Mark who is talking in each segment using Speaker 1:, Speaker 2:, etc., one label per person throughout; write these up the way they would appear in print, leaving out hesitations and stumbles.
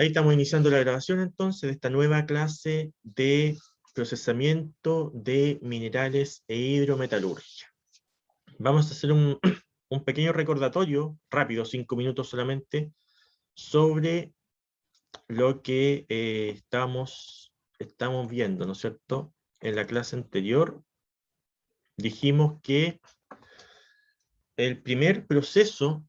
Speaker 1: Ahí estamos iniciando la grabación entonces de esta nueva clase de procesamiento de minerales e hidrometalurgia. Vamos a hacer un pequeño recordatorio, rápido, 5 minutos solamente, sobre lo que estamos viendo, ¿no es cierto? En la clase anterior dijimos que el primer proceso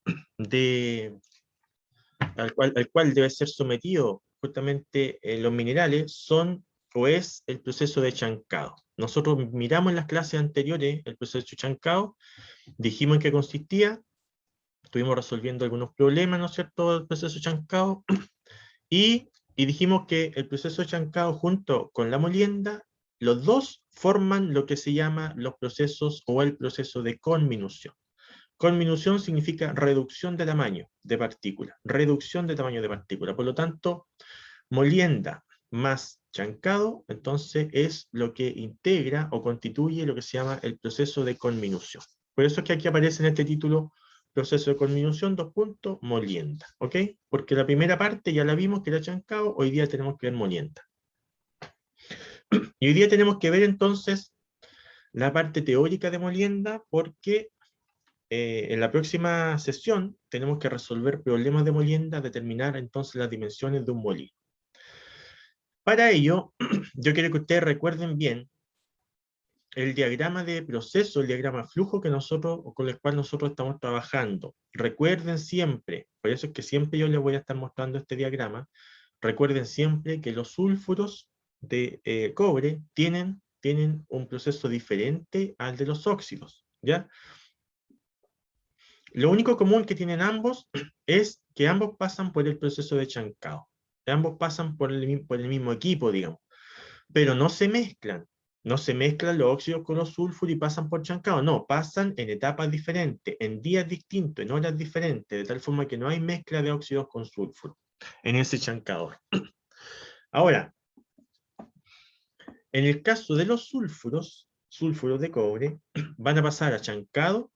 Speaker 1: al cual debe ser sometido justamente los minerales son o es el proceso de chancado. Nosotros miramos en las clases anteriores el proceso de chancado, dijimos en qué consistía, estuvimos resolviendo algunos problemas, ¿no es cierto?, del proceso de chancado, y dijimos que el proceso de chancado junto con la molienda, los dos forman lo que se llama los procesos o el proceso de conminución. Conminución significa reducción de tamaño de partícula, reducción de tamaño de partícula. Por lo tanto, molienda más chancado, entonces es lo que integra o constituye lo que se llama el proceso de conminución. Por eso es que aquí aparece en este título, proceso de conminución, molienda, ¿ok? Porque la primera parte ya la vimos que era chancado, hoy día tenemos que ver molienda. Y hoy día tenemos que ver entonces la parte teórica de molienda, porque en la próxima sesión tenemos que resolver problemas de molienda, determinar entonces las dimensiones de un molino. Para ello, yo quiero que ustedes recuerden bien el diagrama de proceso, el diagrama flujo que nosotros, o con el cual nosotros estamos trabajando. Recuerden siempre, por eso es que siempre yo les voy a estar mostrando este diagrama, recuerden siempre que los sulfuros de cobre tienen un proceso diferente al de los óxidos, ¿ya? Lo único común que tienen ambos es que ambos pasan por el proceso de chancado. Ambos pasan por el mismo equipo, digamos. Pero no se mezclan. No se mezclan los óxidos con los sulfuros y pasan por chancado. No, pasan en etapas diferentes, en días distintos, en horas diferentes, de tal forma que no hay mezcla de óxidos con sulfuro en ese chancador. Ahora, en el caso de los sulfuros de cobre, van a pasar a chancado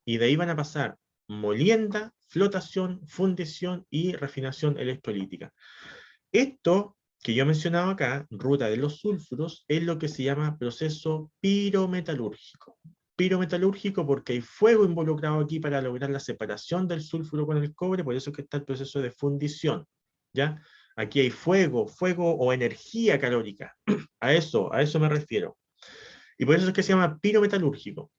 Speaker 1: y de ahí van a pasar molienda, flotación, fundición y refinación electrolítica. Esto que yo he mencionado acá, ruta de los sulfuros, es lo que se llama proceso pirometalúrgico. Pirometalúrgico porque hay fuego involucrado aquí para lograr la separación del sulfuro con el cobre, por eso es que está el proceso de fundición, ¿ya? Aquí hay fuego o energía calórica, a eso me refiero. Y por eso es que se llama pirometalúrgico.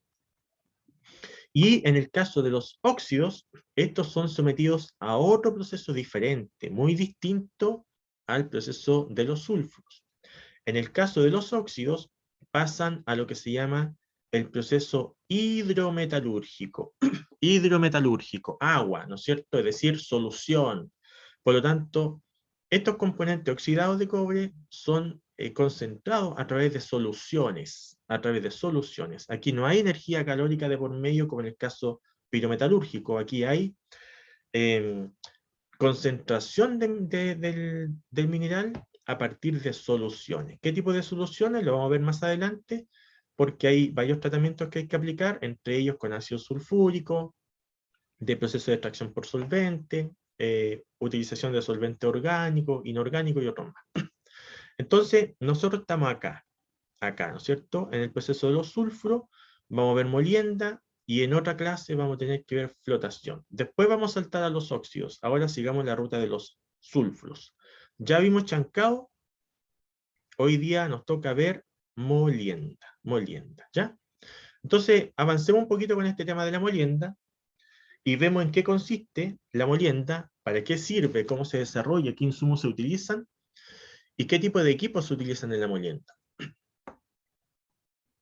Speaker 1: Y en el caso de los óxidos, estos son sometidos a otro proceso diferente, muy distinto al proceso de los sulfuros. En el caso de los óxidos, pasan a lo que se llama el proceso hidrometalúrgico. Hidrometalúrgico, agua, ¿no es cierto? Es decir, solución. Por lo tanto, estos componentes oxidados de cobre son concentrados a través de soluciones. Aquí no hay energía calórica de por medio como en el caso pirometalúrgico. Aquí hay concentración del mineral a partir de soluciones. ¿Qué tipo de soluciones? Lo vamos a ver más adelante, porque hay varios tratamientos que hay que aplicar, entre ellos con ácido sulfúrico, de proceso de extracción por solvente, utilización de solvente orgánico, inorgánico y otros más. Entonces, nosotros estamos acá, ¿no es cierto? En el proceso de los sulfuros, vamos a ver molienda, y en otra clase vamos a tener que ver flotación. Después vamos a saltar a los óxidos. Ahora sigamos la ruta de los sulfuros. Ya vimos chancado, hoy día nos toca ver molienda, ¿ya? Entonces, avancemos un poquito con este tema de la molienda, y vemos en qué consiste la molienda, para qué sirve, cómo se desarrolla, qué insumos se utilizan, y qué tipo de equipos se utilizan en la molienda.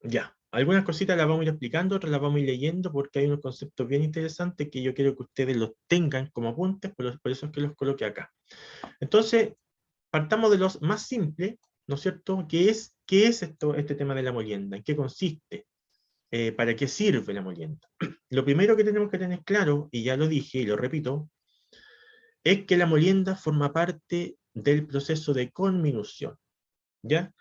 Speaker 1: Ya, algunas cositas las vamos a ir explicando, otras las vamos a ir leyendo, porque hay unos conceptos bien interesantes que yo quiero que ustedes los tengan como apuntes, por eso es que los coloqué acá. Entonces, partamos de los más simples, ¿no es cierto? ¿Qué es este tema de la molienda? ¿En qué consiste? ¿Para qué sirve la molienda? Lo primero que tenemos que tener claro, y ya lo dije y lo repito, es que la molienda forma parte del proceso de conminución, ¿ya?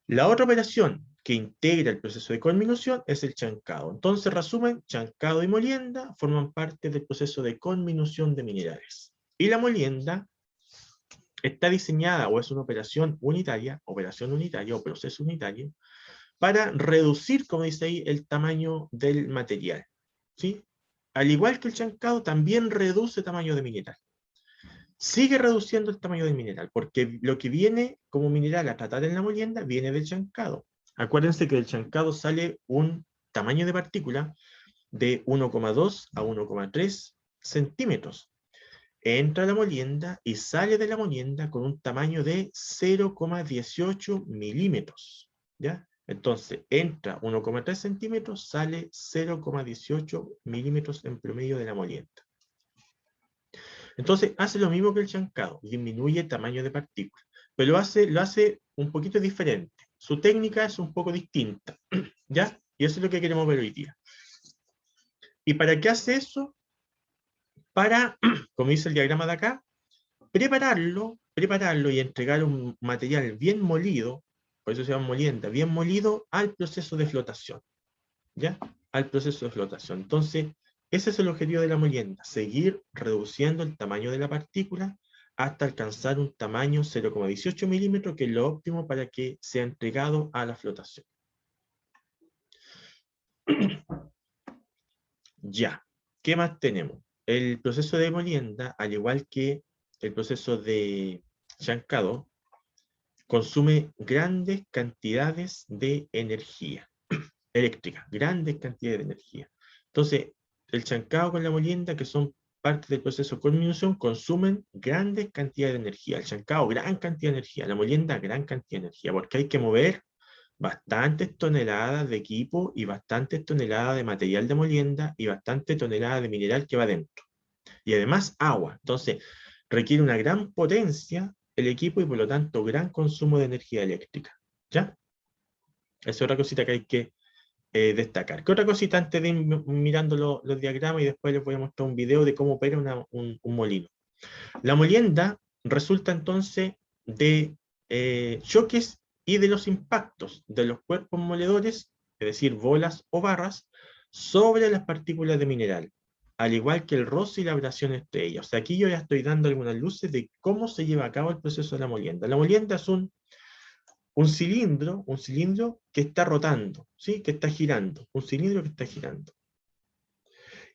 Speaker 1: La otra operación que integra el proceso de conminución es el chancado. Entonces, resumen, chancado y molienda forman parte del proceso de conminución de minerales. Y la molienda está diseñada o es una operación unitaria o proceso unitario, para reducir, como dice ahí, el tamaño del material, ¿sí? Al igual que el chancado, también reduce tamaño de mineral. Sigue reduciendo el tamaño del mineral, porque lo que viene como mineral a tratar en la molienda viene del chancado. Acuérdense que del chancado sale un tamaño de partícula de 1,2 a 1,3 centímetros. Entra a la molienda y sale de la molienda con un tamaño de 0,18 milímetros, ¿ya? Entonces, entra 1,3 centímetros, sale 0,18 milímetros en promedio de la molienda. Entonces, hace lo mismo que el chancado, disminuye el tamaño de partículas, pero lo hace un poquito diferente. Su técnica es un poco distinta, ¿ya? Y eso es lo que queremos ver hoy día. ¿Y para qué hace eso? Para, como dice el diagrama de acá, prepararlo y entregar un material bien molido, por eso se llama molienda, bien molido al proceso de flotación, ¿ya? Al proceso de flotación. Entonces, ese es el objetivo de la molienda, seguir reduciendo el tamaño de la partícula hasta alcanzar un tamaño 0,18 milímetros, que es lo óptimo para que sea entregado a la flotación. Ya, ¿qué más tenemos? El proceso de molienda, al igual que el proceso de chancado, consume grandes cantidades de energía eléctrica, grandes cantidades de energía. Entonces, el chancado con la molienda, que son parte del proceso de conminución, consumen grandes cantidades de energía. El chancado, gran cantidad de energía. La molienda, gran cantidad de energía, porque hay que mover bastantes toneladas de equipo y bastantes toneladas de material de molienda y bastantes toneladas de mineral que va dentro. Y además agua. Entonces, requiere una gran potencia el equipo y por lo tanto gran consumo de energía eléctrica. ¿Ya? Esa es otra cosita que hay que destacar. ¿Qué otra cosita antes de ir mirando los diagramas y después les voy a mostrar un video de cómo opera un molino? La molienda resulta entonces de choques y de los impactos de los cuerpos moledores, es decir, bolas o barras, sobre las partículas de mineral, al igual que el roce y la abrasión entre ellas. O sea, aquí yo ya estoy dando algunas luces de cómo se lleva a cabo el proceso de la molienda. La molienda es un cilindro que está rotando, ¿sí? Que está girando, un cilindro que está girando.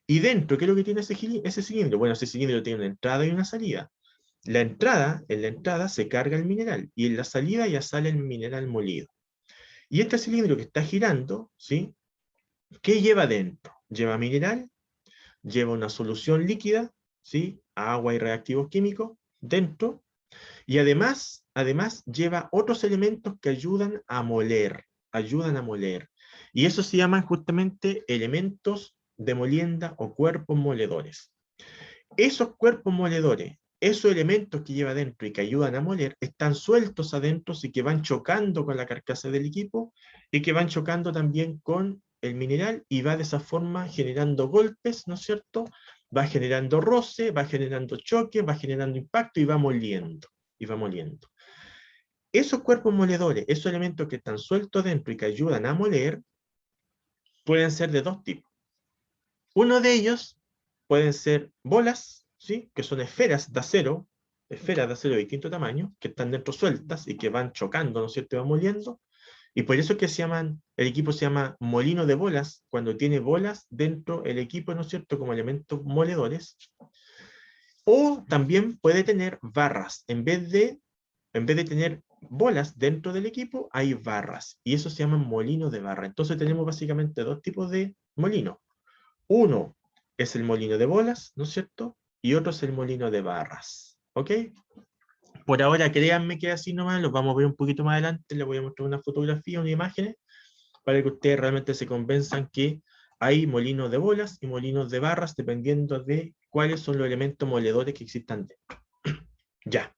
Speaker 1: Y dentro, ¿qué es lo que tiene ese cilindro? Bueno, ese cilindro tiene una entrada y una salida. En la entrada se carga el mineral y en la salida ya sale el mineral molido. Y este cilindro que está girando, ¿sí? ¿Qué lleva dentro? Lleva mineral, lleva una solución líquida, ¿sí? Agua y reactivos químicos dentro, y además lleva otros elementos que ayudan a moler, Y eso se llaman justamente elementos de molienda o cuerpos moledores. Esos cuerpos moledores, esos elementos que lleva adentro y que ayudan a moler, están sueltos adentro y que van chocando con la carcasa del equipo y que van chocando también con el mineral y va de esa forma generando golpes, ¿no es cierto? Va generando roce, va generando choque, va generando impacto y va moliendo. Esos cuerpos moledores, esos elementos que están sueltos dentro y que ayudan a moler, pueden ser de dos tipos. Uno de ellos pueden ser bolas, ¿sí? Que son esferas de acero de distinto tamaño, que están dentro sueltas y que van chocando, ¿no es cierto? Y van moliendo. Y por eso es que el equipo se llama molino de bolas, cuando tiene bolas dentro el equipo, ¿no es cierto? Como elementos moledores. O también puede tener barras. En vez de tener bolas dentro del equipo, hay barras. Y eso se llama molino de barra. Entonces tenemos básicamente dos tipos de molino. Uno es el molino de bolas, ¿no es cierto? Y otro es el molino de barras. ¿Ok? Por ahora créanme que así nomás, los vamos a ver un poquito más adelante, les voy a mostrar una fotografía, unas imágenes, para que ustedes realmente se convenzan que hay molinos de bolas y molinos de barras, dependiendo de cuáles son los elementos moledores que existan dentro. Ya.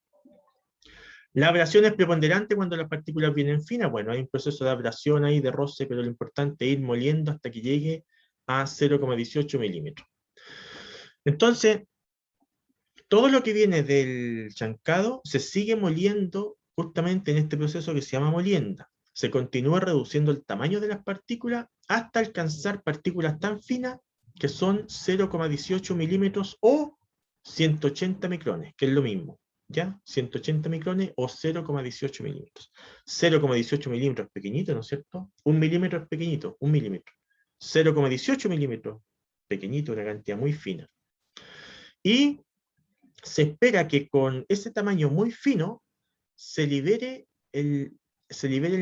Speaker 1: La abrasión es preponderante cuando las partículas vienen finas. Bueno, hay un proceso de abrasión ahí, de roce, pero lo importante es ir moliendo hasta que llegue a 0,18 milímetros. Entonces, todo lo que viene del chancado se sigue moliendo justamente en este proceso que se llama molienda. Se continúa reduciendo el tamaño de las partículas hasta alcanzar partículas tan finas que son 0,18 milímetros o 180 micrones, que es lo mismo. ¿ya? 180 micrones o 0,18 milímetros. 0,18 milímetros es pequeñito, ¿no es cierto? 1 milímetro es pequeñito, 1 milímetro. 0,18 milímetros, pequeñito, una cantidad muy fina. Y se espera que con ese tamaño muy fino se libere el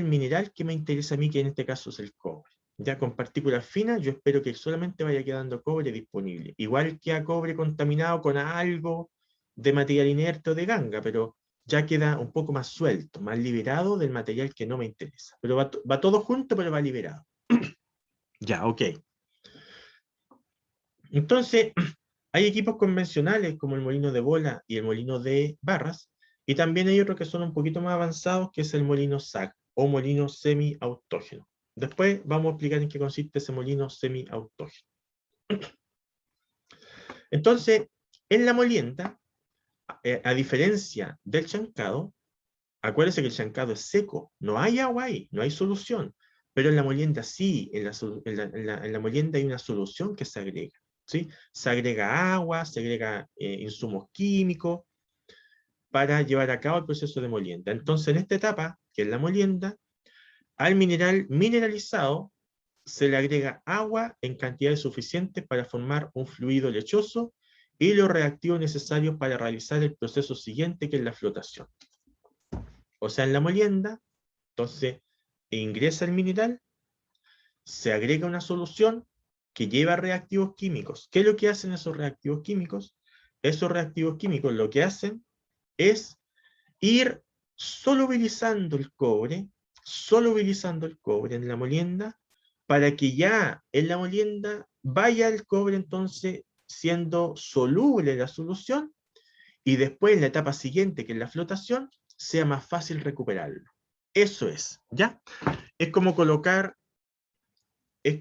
Speaker 1: mineral que me interesa a mí, que en este caso es el cobre. Ya con partículas finas, yo espero que solamente vaya quedando cobre disponible. Igual que a cobre contaminado con algo de material inerte o de ganga, pero ya queda un poco más suelto, más liberado del material que no me interesa. Pero va todo junto, pero va liberado. Ya, ok. Entonces, hay equipos convencionales como el molino de bola y el molino de barras, y también hay otros que son un poquito más avanzados, que es el molino SAC o molino semi-autógeno. Después vamos a explicar en qué consiste ese molino semi-autógeno. Entonces, en la molienda, a diferencia del chancado, acuérdense que el chancado es seco, no hay agua ahí, no hay solución, pero en la molienda sí, en la molienda hay una solución que se agrega. ¿Sí? Se agrega agua, se agrega insumos químicos para llevar a cabo el proceso de molienda. Entonces, en esta etapa, que es la molienda, al mineral mineralizado se le agrega agua en cantidades suficientes para formar un fluido lechoso y los reactivos necesarios para realizar el proceso siguiente, que es la flotación. O sea, en la molienda, entonces, ingresa el mineral, se agrega una solución que lleva reactivos químicos. ¿Qué es lo que hacen esos reactivos químicos? Esos reactivos químicos lo que hacen es ir solubilizando el cobre en la molienda, para que ya en la molienda vaya el cobre entonces siendo soluble en la solución, y después en la etapa siguiente, que es la flotación, sea más fácil recuperarlo. Eso es, ¿ya? Es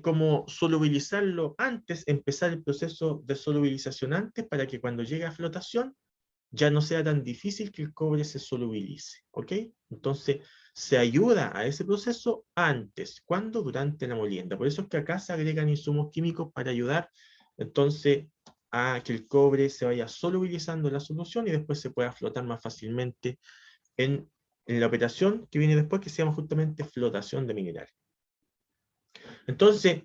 Speaker 1: como solubilizarlo antes, empezar el proceso de solubilización antes, para que cuando llegue a flotación ya no sea tan difícil que el cobre se solubilice, ¿ok? Entonces, se ayuda a ese proceso antes. ¿Cuándo? Durante la molienda. Por eso es que acá se agregan insumos químicos para ayudar, entonces, a que el cobre se vaya solubilizando en la solución y después se pueda flotar más fácilmente en la operación que viene después, que se llama justamente flotación de minerales. Entonces,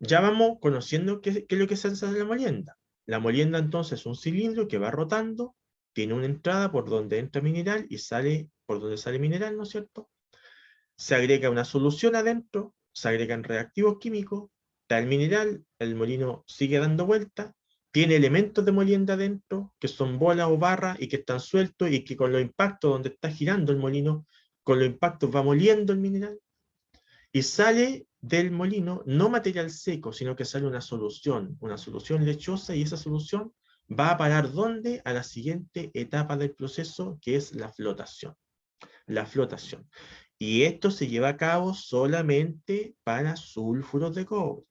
Speaker 1: ya vamos conociendo qué es lo que se hace en la molienda. La molienda entonces es un cilindro que va rotando, tiene una entrada por donde entra mineral y sale por donde sale mineral, ¿no es cierto? Se agrega una solución adentro, se agregan reactivos químicos, está el mineral, el molino sigue dando vueltas, tiene elementos de molienda adentro, que son bolas o barras y que están sueltos, y que con los impactos donde está girando el molino, con los impactos va moliendo el mineral, y sale del molino no material seco, sino que sale una solución lechosa, y esa solución va a parar ¿dónde? A la siguiente etapa del proceso, que es la flotación. La flotación. Y esto se lleva a cabo solamente para sulfuros de cobre.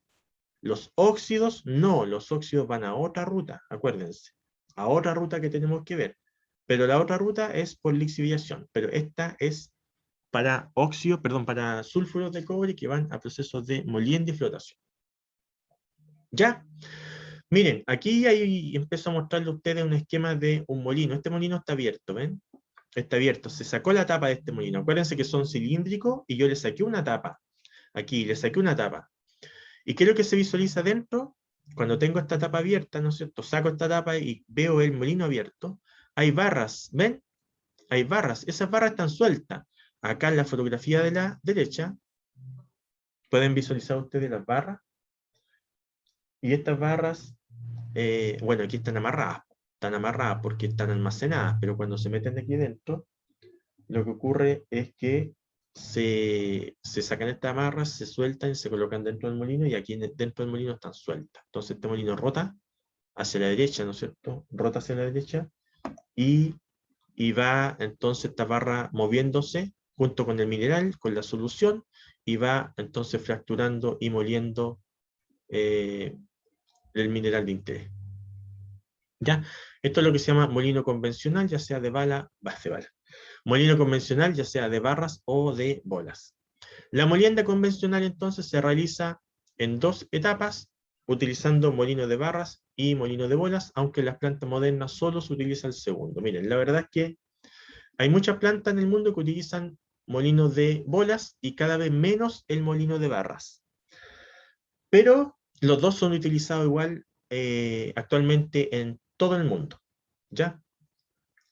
Speaker 1: Los óxidos, no, los óxidos van a otra ruta, acuérdense, a otra ruta que tenemos que ver. Pero la otra ruta es por lixiviación, pero esta es para óxido, perdón, para sulfuros de cobre que van a procesos de molienda y flotación. ¿Ya? Miren, aquí empiezo a mostrarle a ustedes un esquema de un molino. Este molino está abierto, ¿ven? Está abierto. Se sacó la tapa de este molino. Acuérdense que son cilíndricos y yo le saqué una tapa. Aquí, le saqué una tapa. ¿Y qué es lo que se visualiza dentro? Cuando tengo esta tapa abierta, ¿no es cierto? Saco esta tapa y veo el molino abierto. Hay barras, ¿ven? Hay barras. Esas barras están sueltas. Acá en la fotografía de la derecha, pueden visualizar ustedes las barras. Y estas barras, bueno, aquí están amarradas porque están almacenadas, pero cuando se meten aquí dentro, lo que ocurre es que se sacan estas amarras, se sueltan y se colocan dentro del molino, y aquí dentro del molino están sueltas. Entonces este molino rota hacia la derecha, ¿no es cierto? Rota hacia la derecha y va entonces esta barra moviéndose junto con el mineral, con la solución, y va entonces fracturando y moliendo el mineral de interés. ¿Ya? Esto es lo que se llama molino convencional, ya sea de bala. Molino convencional, ya sea de barras o de bolas. La molienda convencional entonces se realiza en dos etapas. utilizando molino de barras y molino de bolas, aunque en las plantas modernas solo se utiliza el segundo. Miren, la verdad es que hay muchas plantas en el mundo que utilizan molinos de bolas y cada vez menos el molino de barras. Pero los dos son utilizados igual actualmente en todo el mundo, ¿ya?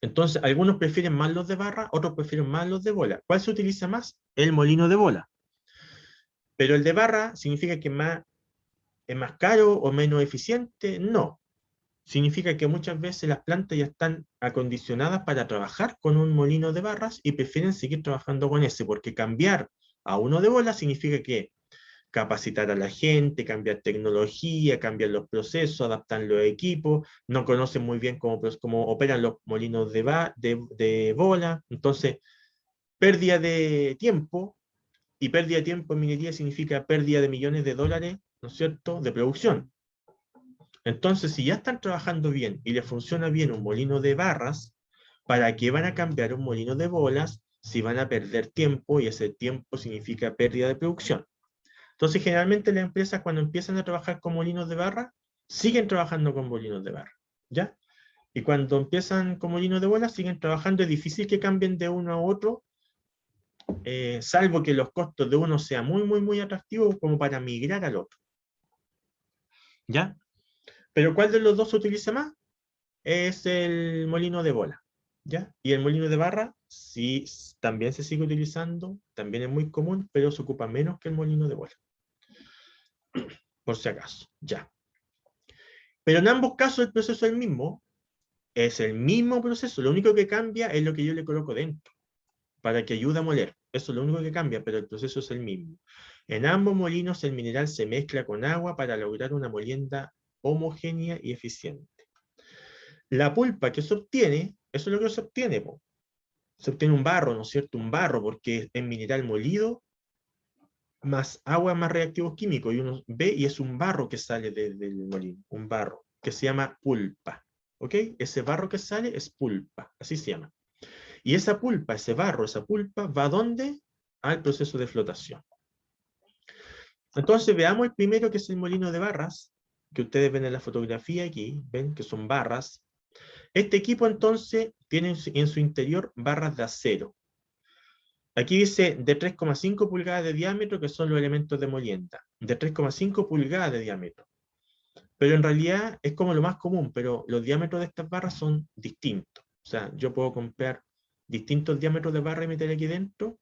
Speaker 1: Entonces, algunos prefieren más los de barra, otros prefieren más los de bola. ¿Cuál se utiliza más? El molino de bola. Pero el de barra significa que es más caro o menos eficiente. No. Significa que muchas veces las plantas ya están acondicionadas para trabajar con un molino de barras y prefieren seguir trabajando con ese, porque cambiar a uno de bola significa que capacitar a la gente, cambiar tecnología, cambiar los procesos, adaptar los equipos, no conocen muy bien cómo operan los molinos de bola, entonces pérdida de tiempo, y pérdida de tiempo en minería significa pérdida de millones de dólares, ¿no es cierto?, de producción. Entonces, si ya están trabajando bien y les funciona bien un molino de barras, ¿para qué van a cambiar un molino de bolas si van a perder tiempo y ese tiempo significa pérdida de producción? Entonces, generalmente las empresas cuando empiezan a trabajar con molinos de barra, siguen trabajando con molinos de barra, ¿ya? Y cuando empiezan con molinos de bola, siguen trabajando. Es difícil que cambien de uno a otro, salvo que los costos de uno sean muy, muy, muy atractivos como para migrar al otro, ¿ya? Pero ¿cuál de los dos se utiliza más? Es el molino de bola, ¿ya? Y el molino de barra, sí, también se sigue utilizando, también es muy común, pero se ocupa menos que el molino de bola, por si acaso, ya. Pero en ambos casos el proceso es el mismo proceso, lo único que cambia es lo que yo le coloco dentro, para que ayude a moler, eso es lo único que cambia, pero el proceso es el mismo. En ambos molinos el mineral se mezcla con agua para lograr una molienda homogénea y eficiente. La pulpa que se obtiene, eso es lo que se obtiene, po. Se obtiene un barro, ¿no es cierto? Un barro, porque es mineral molido, más agua, más reactivos químicos, y uno ve y es un barro que sale del molino, un barro, que se llama pulpa, ¿ok? Ese barro que sale es pulpa, así se llama. Y esa pulpa, ese barro, esa pulpa, ¿va a dónde? Al proceso de flotación. Entonces veamos el primero, que es el molino de barras, que ustedes ven en la fotografía aquí, ven que son barras. Este equipo entonces tiene en su interior barras de acero. Aquí dice de 3,5 pulgadas de diámetro, que son los elementos de molienda. De 3,5 pulgadas de diámetro. Pero en realidad es como lo más común, pero los diámetros de estas barras son distintos. O sea, yo puedo comprar distintos diámetros de barra y meter aquí dentro.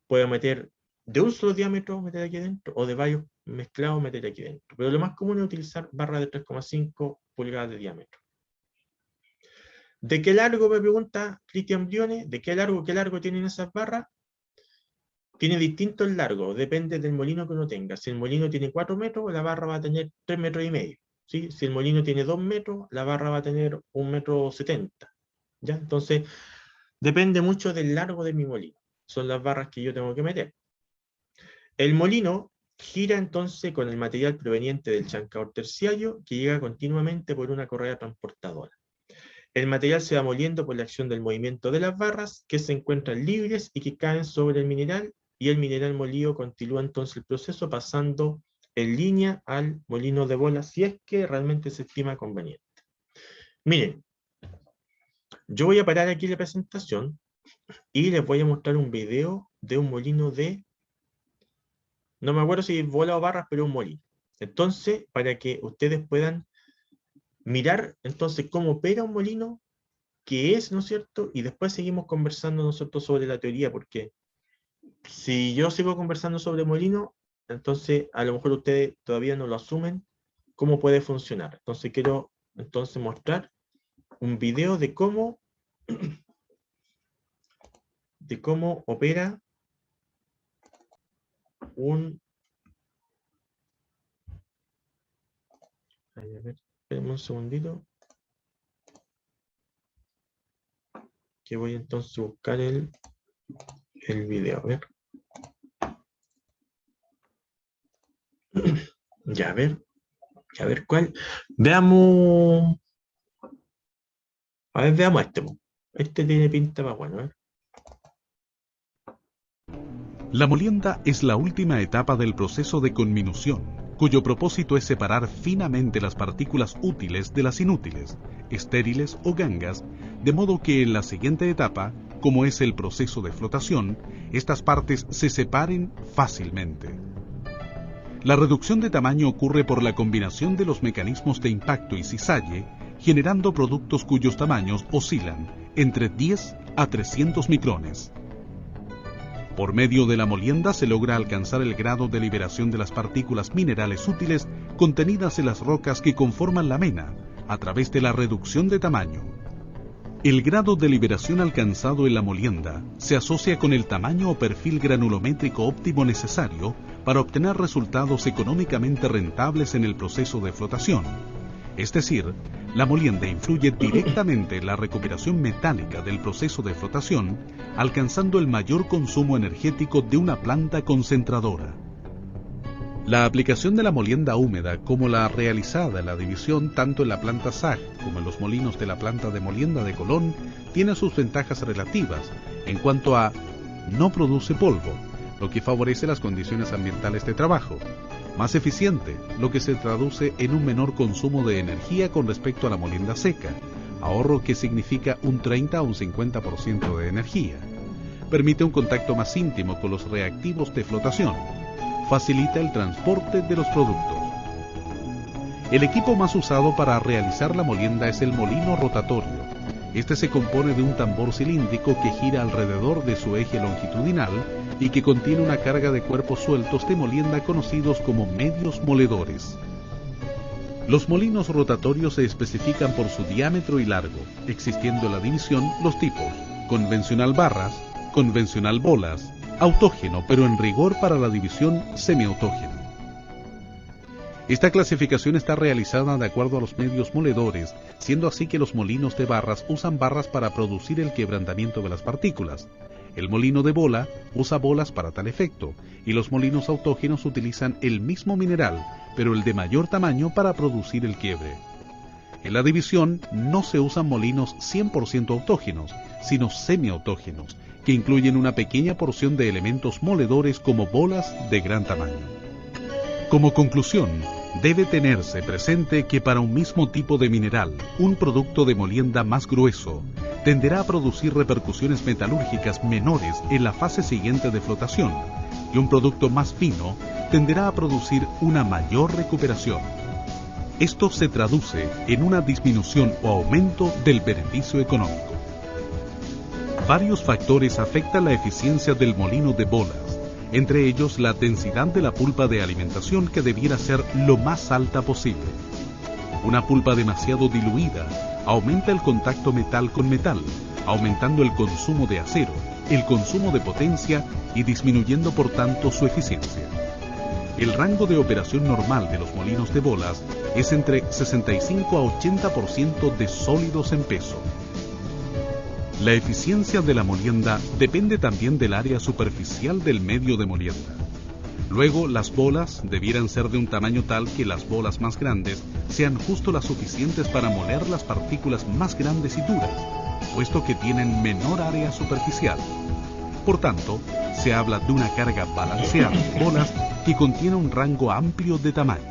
Speaker 1: Puedo meter de un solo diámetro, meter aquí dentro, o de varios mezclados, meter aquí dentro. Pero lo más común es utilizar barras de 3,5 pulgadas de diámetro. ¿De qué largo, me pregunta Cristian Briones? ¿De qué largo tienen esas barras? Tiene distintos largos, depende del molino que uno tenga. Si el molino tiene 4 metros, la barra va a tener 3 metros y medio. ¿Sí? Si el molino tiene 2 metros, la barra va a tener 1,70 m. ¿Ya? Entonces, depende mucho del largo de mi molino. Son las barras que yo tengo que meter. El molino gira entonces con el material proveniente del chancador terciario, que llega continuamente por una correa transportadora. El material se va moliendo por la acción del movimiento de las barras, que se encuentran libres y que caen sobre el mineral, y el mineral molido continúa entonces el proceso pasando en línea al molino de bola, si es que realmente se estima conveniente. Miren, yo voy a parar aquí la presentación y les voy a mostrar un video de un molino de, no me acuerdo si es bola o barras, pero un molino. Entonces, para que ustedes puedan mirar entonces cómo opera un molino, qué es, ¿no es cierto? Y después seguimos conversando nosotros sobre la teoría, porque si yo sigo conversando sobre molino, entonces a lo mejor ustedes todavía no lo asumen cómo puede funcionar. Entonces quiero entonces mostrar un video de cómo opera un... A ver, espérenme un segundito, que voy entonces a buscar el video. Ya, a ver cuál. Veamos. A ver, veamos este, po. Este tiene pinta para bueno,
Speaker 2: La molienda es la última etapa del proceso de conminución, cuyo propósito es separar finamente las partículas útiles de las inútiles, estériles o gangas, de modo que en la siguiente etapa, como es el proceso de flotación, estas partes se separen fácilmente. La reducción de tamaño ocurre por la combinación de los mecanismos de impacto y cizalle, generando productos cuyos tamaños oscilan entre 10 a 300 micrones. Por medio de la molienda se logra alcanzar el grado de liberación de las partículas minerales útiles contenidas en las rocas que conforman la mena, a través de la reducción de tamaño. El grado de liberación alcanzado en la molienda se asocia con el tamaño o perfil granulométrico óptimo necesario para obtener resultados económicamente rentables en el proceso de flotación. Es decir, la molienda influye directamente en la recuperación metálica del proceso de flotación, alcanzando el mayor consumo energético de una planta concentradora. La aplicación de la molienda húmeda, como la realizada en la división tanto en la planta SAG como en los molinos de la planta de molienda de Colón, tiene sus ventajas relativas en cuanto a no produce polvo, lo que favorece las condiciones ambientales de trabajo; más eficiente, lo que se traduce en un menor consumo de energía con respecto a la molienda seca, ahorro que significa un 30 a un 50% de energía; permite un contacto más íntimo con los reactivos de flotación; facilita el transporte de los productos. El equipo más usado para realizar la molienda es el molino rotatorio. Este se compone de un tambor cilíndrico que gira alrededor de su eje longitudinal y que contiene una carga de cuerpos sueltos de molienda conocidos como medios moledores. Los molinos rotatorios se especifican por su diámetro y largo, existiendo en la división los tipos: convencional barras, convencional bolas, autógeno, pero en rigor para la división semiautógeno. Esta clasificación está realizada de acuerdo a los medios moledores, siendo así que los molinos de barras usan barras para producir el quebrantamiento de las partículas. El molino de bola usa bolas para tal efecto, y los molinos autógenos utilizan el mismo mineral, pero el de mayor tamaño para producir el quiebre. En la división no se usan molinos 100% autógenos, sino semiautógenos, que incluyen una pequeña porción de elementos moledores como bolas de gran tamaño. Como conclusión, debe tenerse presente que para un mismo tipo de mineral, un producto de molienda más grueso tenderá a producir repercusiones metalúrgicas menores en la fase siguiente de flotación, y un producto más fino tenderá a producir una mayor recuperación. Esto se traduce en una disminución o aumento del beneficio económico. Varios factores afectan la eficiencia del molino de bolas, entre ellos la densidad de la pulpa de alimentación, que debiera ser lo más alta posible. Una pulpa demasiado diluida aumenta el contacto metal con metal, aumentando el consumo de acero, el consumo de potencia y disminuyendo por tanto su eficiencia. El rango de operación normal de los molinos de bolas es entre 65 a 80% de sólidos en peso. La eficiencia de la molienda depende también del área superficial del medio de molienda. Luego, las bolas debieran ser de un tamaño tal que las bolas más grandes sean justo las suficientes para moler las partículas más grandes y duras, puesto que tienen menor área superficial. Por tanto, se habla de una carga balanceada de bolas que contiene un rango amplio de tamaños.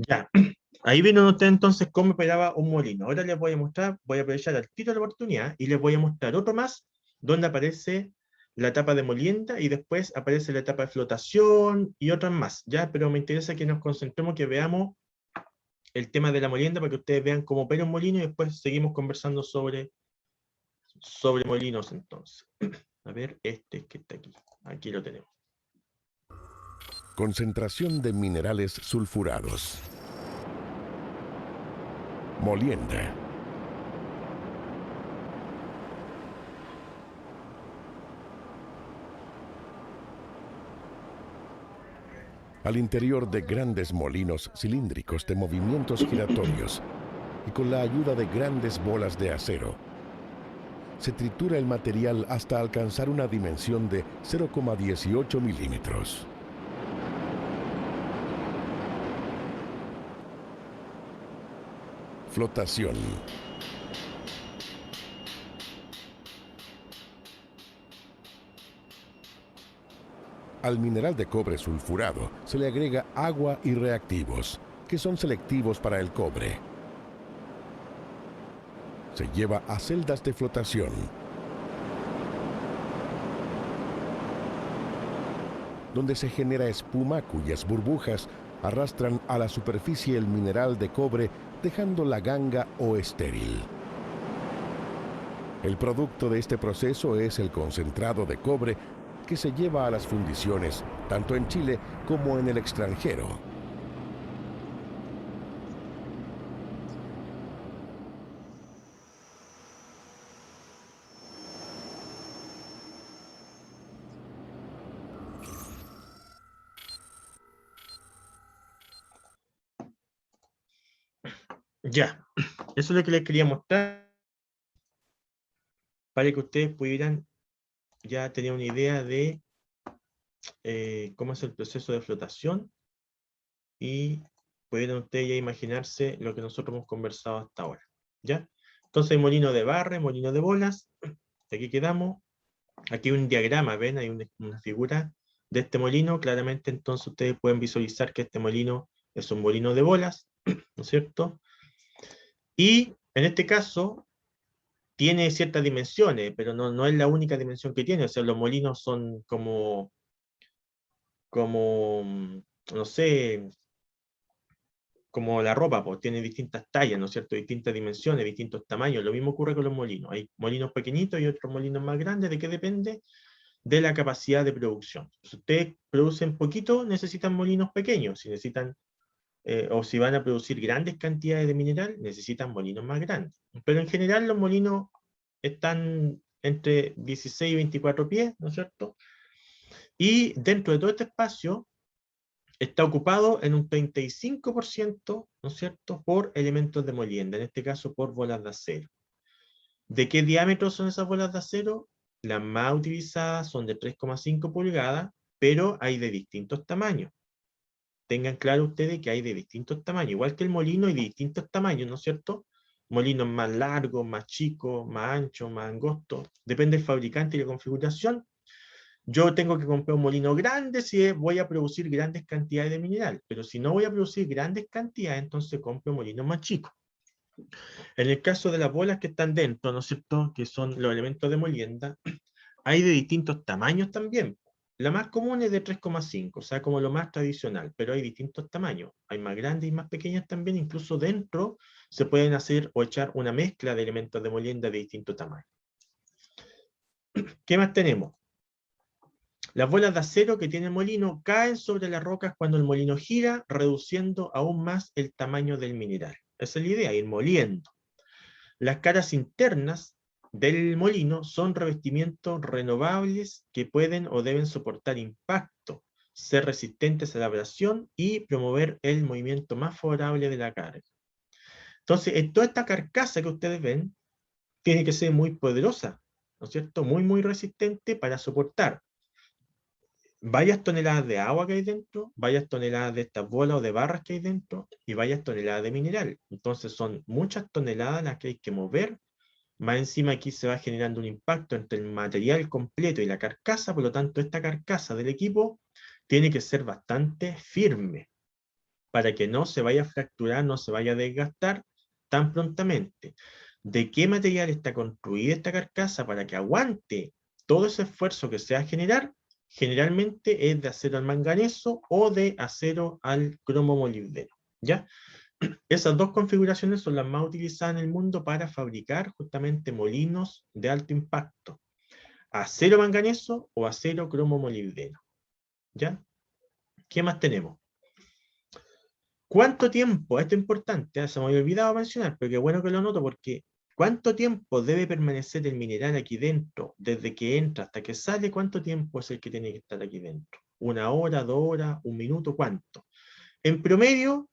Speaker 1: Ya, ahí vieron ustedes entonces cómo operaba un molino. Ahora les voy a mostrar, voy a aprovechar al tiro de la oportunidad y les voy a mostrar otro más donde aparece la etapa de molienda y después aparece la etapa de flotación y otras más, ¿ya? Pero me interesa que nos concentremos, que veamos el tema de la molienda para que ustedes vean cómo opera un molino y después seguimos conversando sobre molinos entonces. A ver, este que está aquí. Aquí lo tenemos.
Speaker 3: Concentración de minerales sulfurados. Molienda. Al interior de grandes molinos cilíndricos de movimientos giratorios y con la ayuda de grandes bolas de acero, se tritura el material hasta alcanzar una dimensión de 0,18 milímetros. Flotación. Al mineral de cobre sulfurado se le agrega agua y reactivos, que son selectivos para el cobre. Se lleva a celdas de flotación, donde se genera espuma cuyas burbujas arrastran a la superficie el mineral de cobre, dejando la ganga o estéril. El producto de este proceso es el concentrado de cobre que se lleva a las fundiciones, tanto en Chile como en el extranjero.
Speaker 1: Ya, eso es lo que les quería mostrar para que ustedes pudieran ya tener una idea de cómo es el proceso de flotación y pudieran ustedes ya imaginarse lo que nosotros hemos conversado hasta ahora. ¿Ya? Entonces hay molino de barra, molino de bolas, aquí quedamos. Aquí hay un diagrama, ven, hay una figura de este molino, claramente entonces ustedes pueden visualizar que este molino es un molino de bolas, ¿no es cierto? Y en este caso tiene ciertas dimensiones, pero no es la única dimensión que tiene, o sea, los molinos son como no sé, como la ropa, pues tiene distintas tallas, ¿no es cierto? Distintas dimensiones, distintos tamaños. Lo mismo ocurre con los molinos. Hay molinos pequeñitos y otros molinos más grandes. ¿De qué depende? De la capacidad de producción. Si ustedes producen poquito, necesitan molinos pequeños. Si necesitan, o si van a producir grandes cantidades de mineral, necesitan molinos más grandes. Pero en general los molinos están entre 16 y 24 pies, ¿no es cierto? Y dentro de todo este espacio está ocupado en un 35%, ¿no es cierto?, por elementos de molienda, en este caso por bolas de acero. ¿De qué diámetro son esas bolas de acero? Las más utilizadas son de 3,5 pulgadas, pero hay de distintos tamaños. Tengan claro ustedes que hay de distintos tamaños, igual que el molino hay de distintos tamaños, ¿no es cierto? Molinos más largos, más chicos, más anchos, más angostos, depende del fabricante y la configuración. Yo tengo que comprar un molino grande si voy a producir grandes cantidades de mineral, pero si no voy a producir grandes cantidades, entonces compro molinos más chicos. En el caso de las bolas que están dentro, ¿no es cierto?, que son los elementos de molienda, hay de distintos tamaños también. La más común es de 3,5, o sea, como lo más tradicional, pero hay distintos tamaños. Hay más grandes y más pequeñas también, incluso dentro se pueden hacer o echar una mezcla de elementos de molienda de distinto tamaño. ¿Qué más tenemos? Las bolas de acero que tiene el molino caen sobre las rocas cuando el molino gira, reduciendo aún más el tamaño del mineral. Esa es la idea, ir moliendo. Las caras internas del molino son revestimientos renovables que pueden o deben soportar impacto, ser resistentes a la abrasión y promover el movimiento más favorable de la carga. Entonces, en toda esta carcasa que ustedes ven, tiene que ser muy poderosa, ¿no es cierto? Muy, muy resistente para soportar varias toneladas de agua que hay dentro, varias toneladas de estas bolas o de barras que hay dentro, y varias toneladas de mineral. Entonces son muchas toneladas las que hay que mover. Más encima aquí se va generando un impacto entre el material completo y la carcasa, por lo tanto esta carcasa del equipo tiene que ser bastante firme para que no se vaya a fracturar, no se vaya a desgastar tan prontamente. ¿De qué material está construida esta carcasa para que aguante todo ese esfuerzo que se va a generar? Generalmente es de acero al manganeso o de acero al cromo molibdeno, ¿ya? Esas dos configuraciones son las más utilizadas en el mundo para fabricar justamente molinos de alto impacto. Acero manganeso o acero cromo molibdeno, ¿ya? ¿Qué más tenemos? ¿Cuánto tiempo? Esto es importante, se me había olvidado mencionar, pero qué bueno que lo noto porque ¿cuánto tiempo debe permanecer el mineral aquí dentro? Desde que entra hasta que sale, ¿cuánto tiempo es el que tiene que estar aquí dentro? ¿1 hora, 2 horas, 1 minuto? ¿Cuánto? En promedio,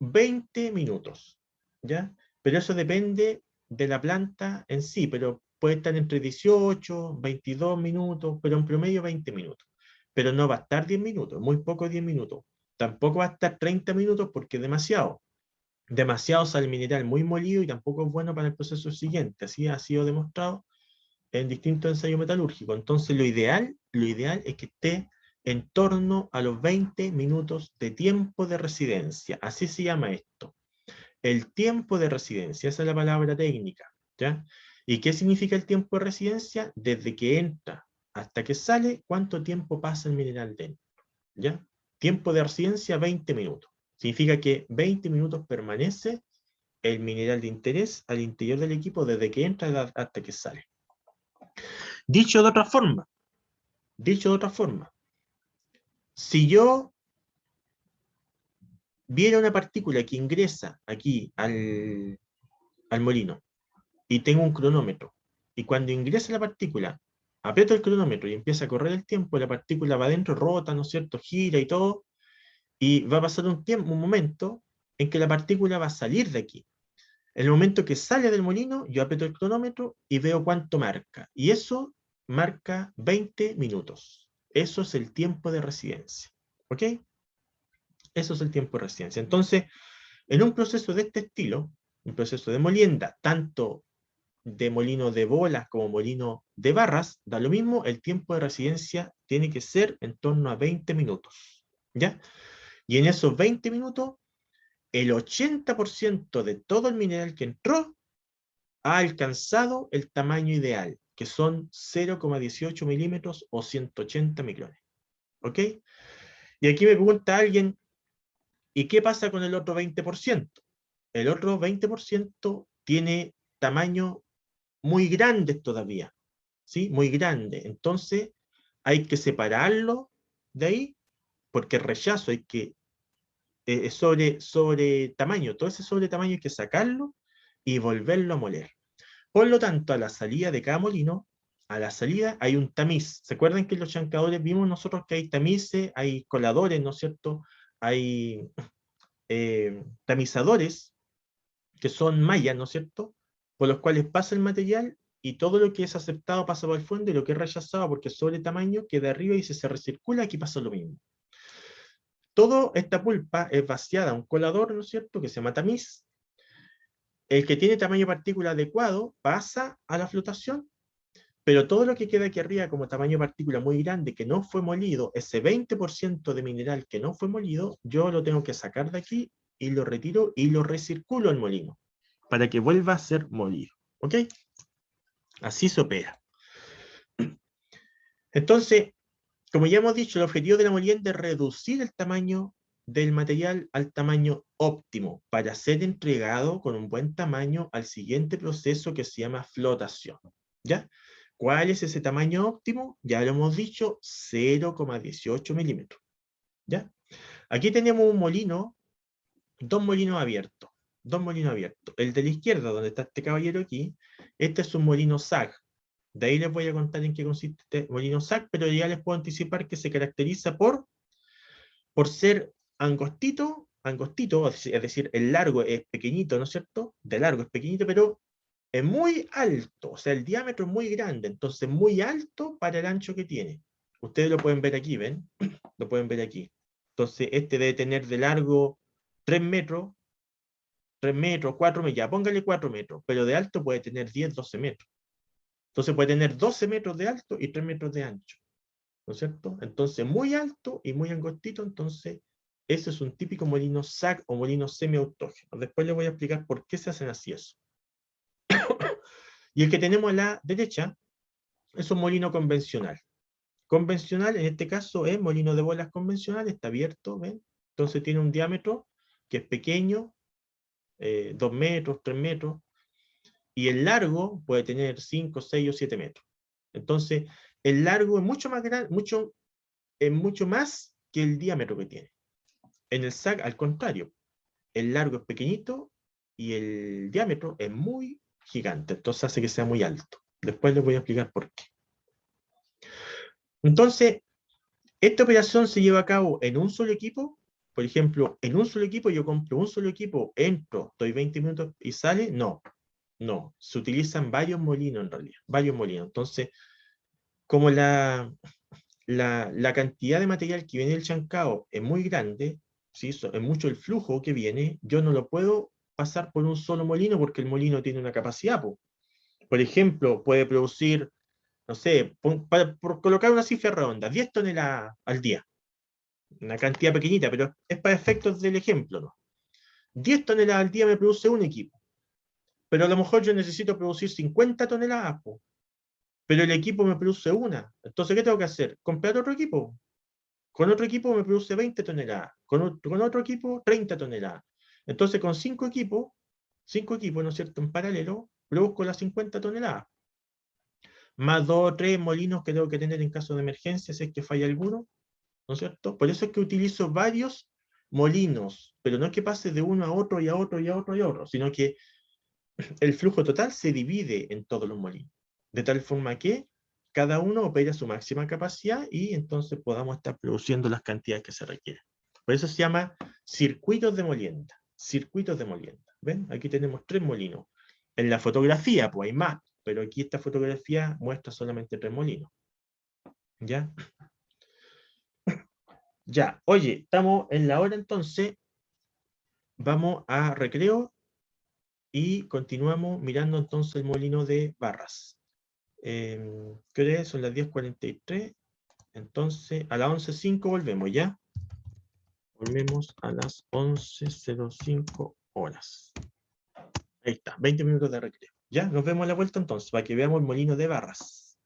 Speaker 1: 20 minutos, ¿ya? Pero eso depende de la planta en sí, pero puede estar entre 18, 22 minutos, pero en promedio 20 minutos. Pero no va a estar 10 minutos, muy poco 10 minutos. Tampoco va a estar 30 minutos porque es demasiado. Demasiado sale el mineral muy molido y tampoco es bueno para el proceso siguiente. Así ha sido demostrado en distintos ensayos metalúrgicos. Entonces lo ideal es que esté en torno a los 20 minutos de tiempo de residencia. Así se llama esto. El tiempo de residencia, esa es la palabra técnica, ¿ya? ¿Y qué significa el tiempo de residencia? Desde que entra hasta que sale, ¿cuánto tiempo pasa el mineral dentro? ¿Ya? Tiempo de residencia, 20 minutos. Significa que 20 minutos permanece el mineral de interés al interior del equipo desde que entra hasta que sale. Dicho de otra forma, si yo viera una partícula que ingresa aquí al molino y tengo un cronómetro, y cuando ingresa la partícula, aprieto el cronómetro y empieza a correr el tiempo, la partícula va adentro, rota, ¿no es cierto?, gira y todo, y va a pasar un momento en que la partícula va a salir de aquí. En el momento que sale del molino, yo aprieto el cronómetro y veo cuánto marca. Y eso marca 20 minutos. Eso es el tiempo de residencia. ¿Ok? Eso es el tiempo de residencia. Entonces, en un proceso de este estilo, un proceso de molienda, tanto de molino de bolas como molino de barras, da lo mismo, el tiempo de residencia tiene que ser en torno a 20 minutos. ¿Ya? Y en esos 20 minutos, el 80% de todo el mineral que entró ha alcanzado el tamaño ideal, que son 0,18 milímetros o 180 micrones. ¿Ok? Y aquí me pregunta alguien, ¿y qué pasa con el otro 20%? El otro 20% tiene tamaño muy grande todavía, ¿sí? Muy grande. Entonces, hay que separarlo de ahí, porque el rechazo hay que, sobre tamaño, todo ese sobre tamaño hay que sacarlo y volverlo a moler. Por lo tanto, a la salida de cada molino, a la salida hay un tamiz. ¿Se acuerdan que en los chancadores vimos nosotros que hay tamices, hay coladores, ¿no es cierto? Hay tamizadores, que son mallas, ¿no es cierto?, por los cuales pasa el material y todo lo que es aceptado pasa por el fondo y lo que es rechazado porque es sobre tamaño queda arriba y si se recircula aquí pasa lo mismo. Toda esta pulpa es vaciada a un colador, ¿no es cierto?, que se llama tamiz. El que tiene tamaño de partícula adecuado pasa a la flotación, pero todo lo que queda aquí arriba como tamaño de partícula muy grande que no fue molido, ese 20% de mineral que no fue molido, yo lo tengo que sacar de aquí y lo retiro y lo recirculo al molino para que vuelva a ser molido. ¿Ok? Así se opera. Entonces, como ya hemos dicho, el objetivo de la molienda es reducir el tamaño del material al tamaño óptimo para ser entregado con un buen tamaño al siguiente proceso que se llama flotación. ¿Ya? ¿Cuál es ese tamaño óptimo? Ya lo hemos dicho, 0,18 milímetros. ¿Ya? Aquí tenemos un molino, dos molinos abiertos. El de la izquierda, donde está este caballero aquí, este es un molino SAG. De ahí les voy a contar en qué consiste este molino SAG, pero ya les puedo anticipar que se caracteriza por ser angostito, es decir, el largo es pequeñito, ¿no es cierto? De largo es pequeñito, pero es muy alto, o sea, el diámetro es muy grande, entonces muy alto para el ancho que tiene. Ustedes lo pueden ver aquí, ¿ven? Lo pueden ver aquí. Entonces, este debe tener de largo 3 metros, 4 metros, ya póngale 4 metros, pero de alto puede tener 10, 12 metros. Entonces puede tener 12 metros de alto y 3 metros de ancho, ¿no es cierto? Entonces, muy alto y muy angostito, entonces, ese es un típico molino SAG o molino semiautógeno. Después les voy a explicar por qué se hacen así eso. Y el que tenemos a la derecha es un molino convencional. Convencional, en este caso, es molino de bolas convencional, está abierto, ¿ven? Entonces tiene un diámetro que es pequeño, 2 metros, 3 metros, y el largo puede tener 5, 6 o 7 metros. Entonces, el largo es mucho más grande, mucho más que el diámetro que tiene. En el SAG, al contrario, el largo es pequeñito y el diámetro es muy gigante, entonces hace que sea muy alto. Después les voy a explicar por qué. Entonces, esta operación se lleva a cabo en un solo equipo. Por ejemplo, en un solo equipo yo compro un solo equipo, entro, estoy 20 minutos y sale. No, se utilizan varios molinos en realidad, varios molinos. Entonces, como la cantidad de material que viene del chancao es muy grande, ¿sí? Es mucho el flujo que viene, yo no lo puedo pasar por un solo molino porque el molino tiene una capacidad. Por ejemplo, puede producir no sé, por colocar una cifra redonda, 10 toneladas al día. Una cantidad pequeñita, pero es para efectos del ejemplo, ¿no? 10 toneladas al día me produce un equipo, pero a lo mejor yo necesito producir 50 toneladas, po, pero el equipo me produce una. Entonces, ¿qué tengo que hacer? Comprar otro equipo. Con otro equipo me produce 20 toneladas, con otro equipo 30 toneladas. Entonces, con 5 equipos, ¿no es cierto?, en paralelo, produzco las 50 toneladas, más 2 o 3 molinos que tengo que tener en caso de emergencia, si es que falla alguno, ¿no es cierto? Por eso es que utilizo varios molinos, pero no es que pase de uno a otro y a otro y a otro y a otro, sino que el flujo total se divide en todos los molinos, de tal forma que cada uno opera a su máxima capacidad y entonces podamos estar produciendo las cantidades que se requieren. Por eso se llama circuitos de molienda. Circuitos de molienda. ¿Ven? Aquí tenemos 3 molinos. En la fotografía, pues hay más, pero aquí esta fotografía muestra solamente 3 molinos. ¿Ya? Ya. Oye, estamos en la hora entonces. Vamos a recreo y continuamos mirando entonces el molino de Barras. ¿Qué hora es? Son las 10:43. Entonces, a las 11:05 volvemos, ¿ya? Volvemos a las 11:05 horas. Ahí está, 20 minutos de recreo. Ya, nos vemos a la vuelta entonces, para que veamos el molino de Barras.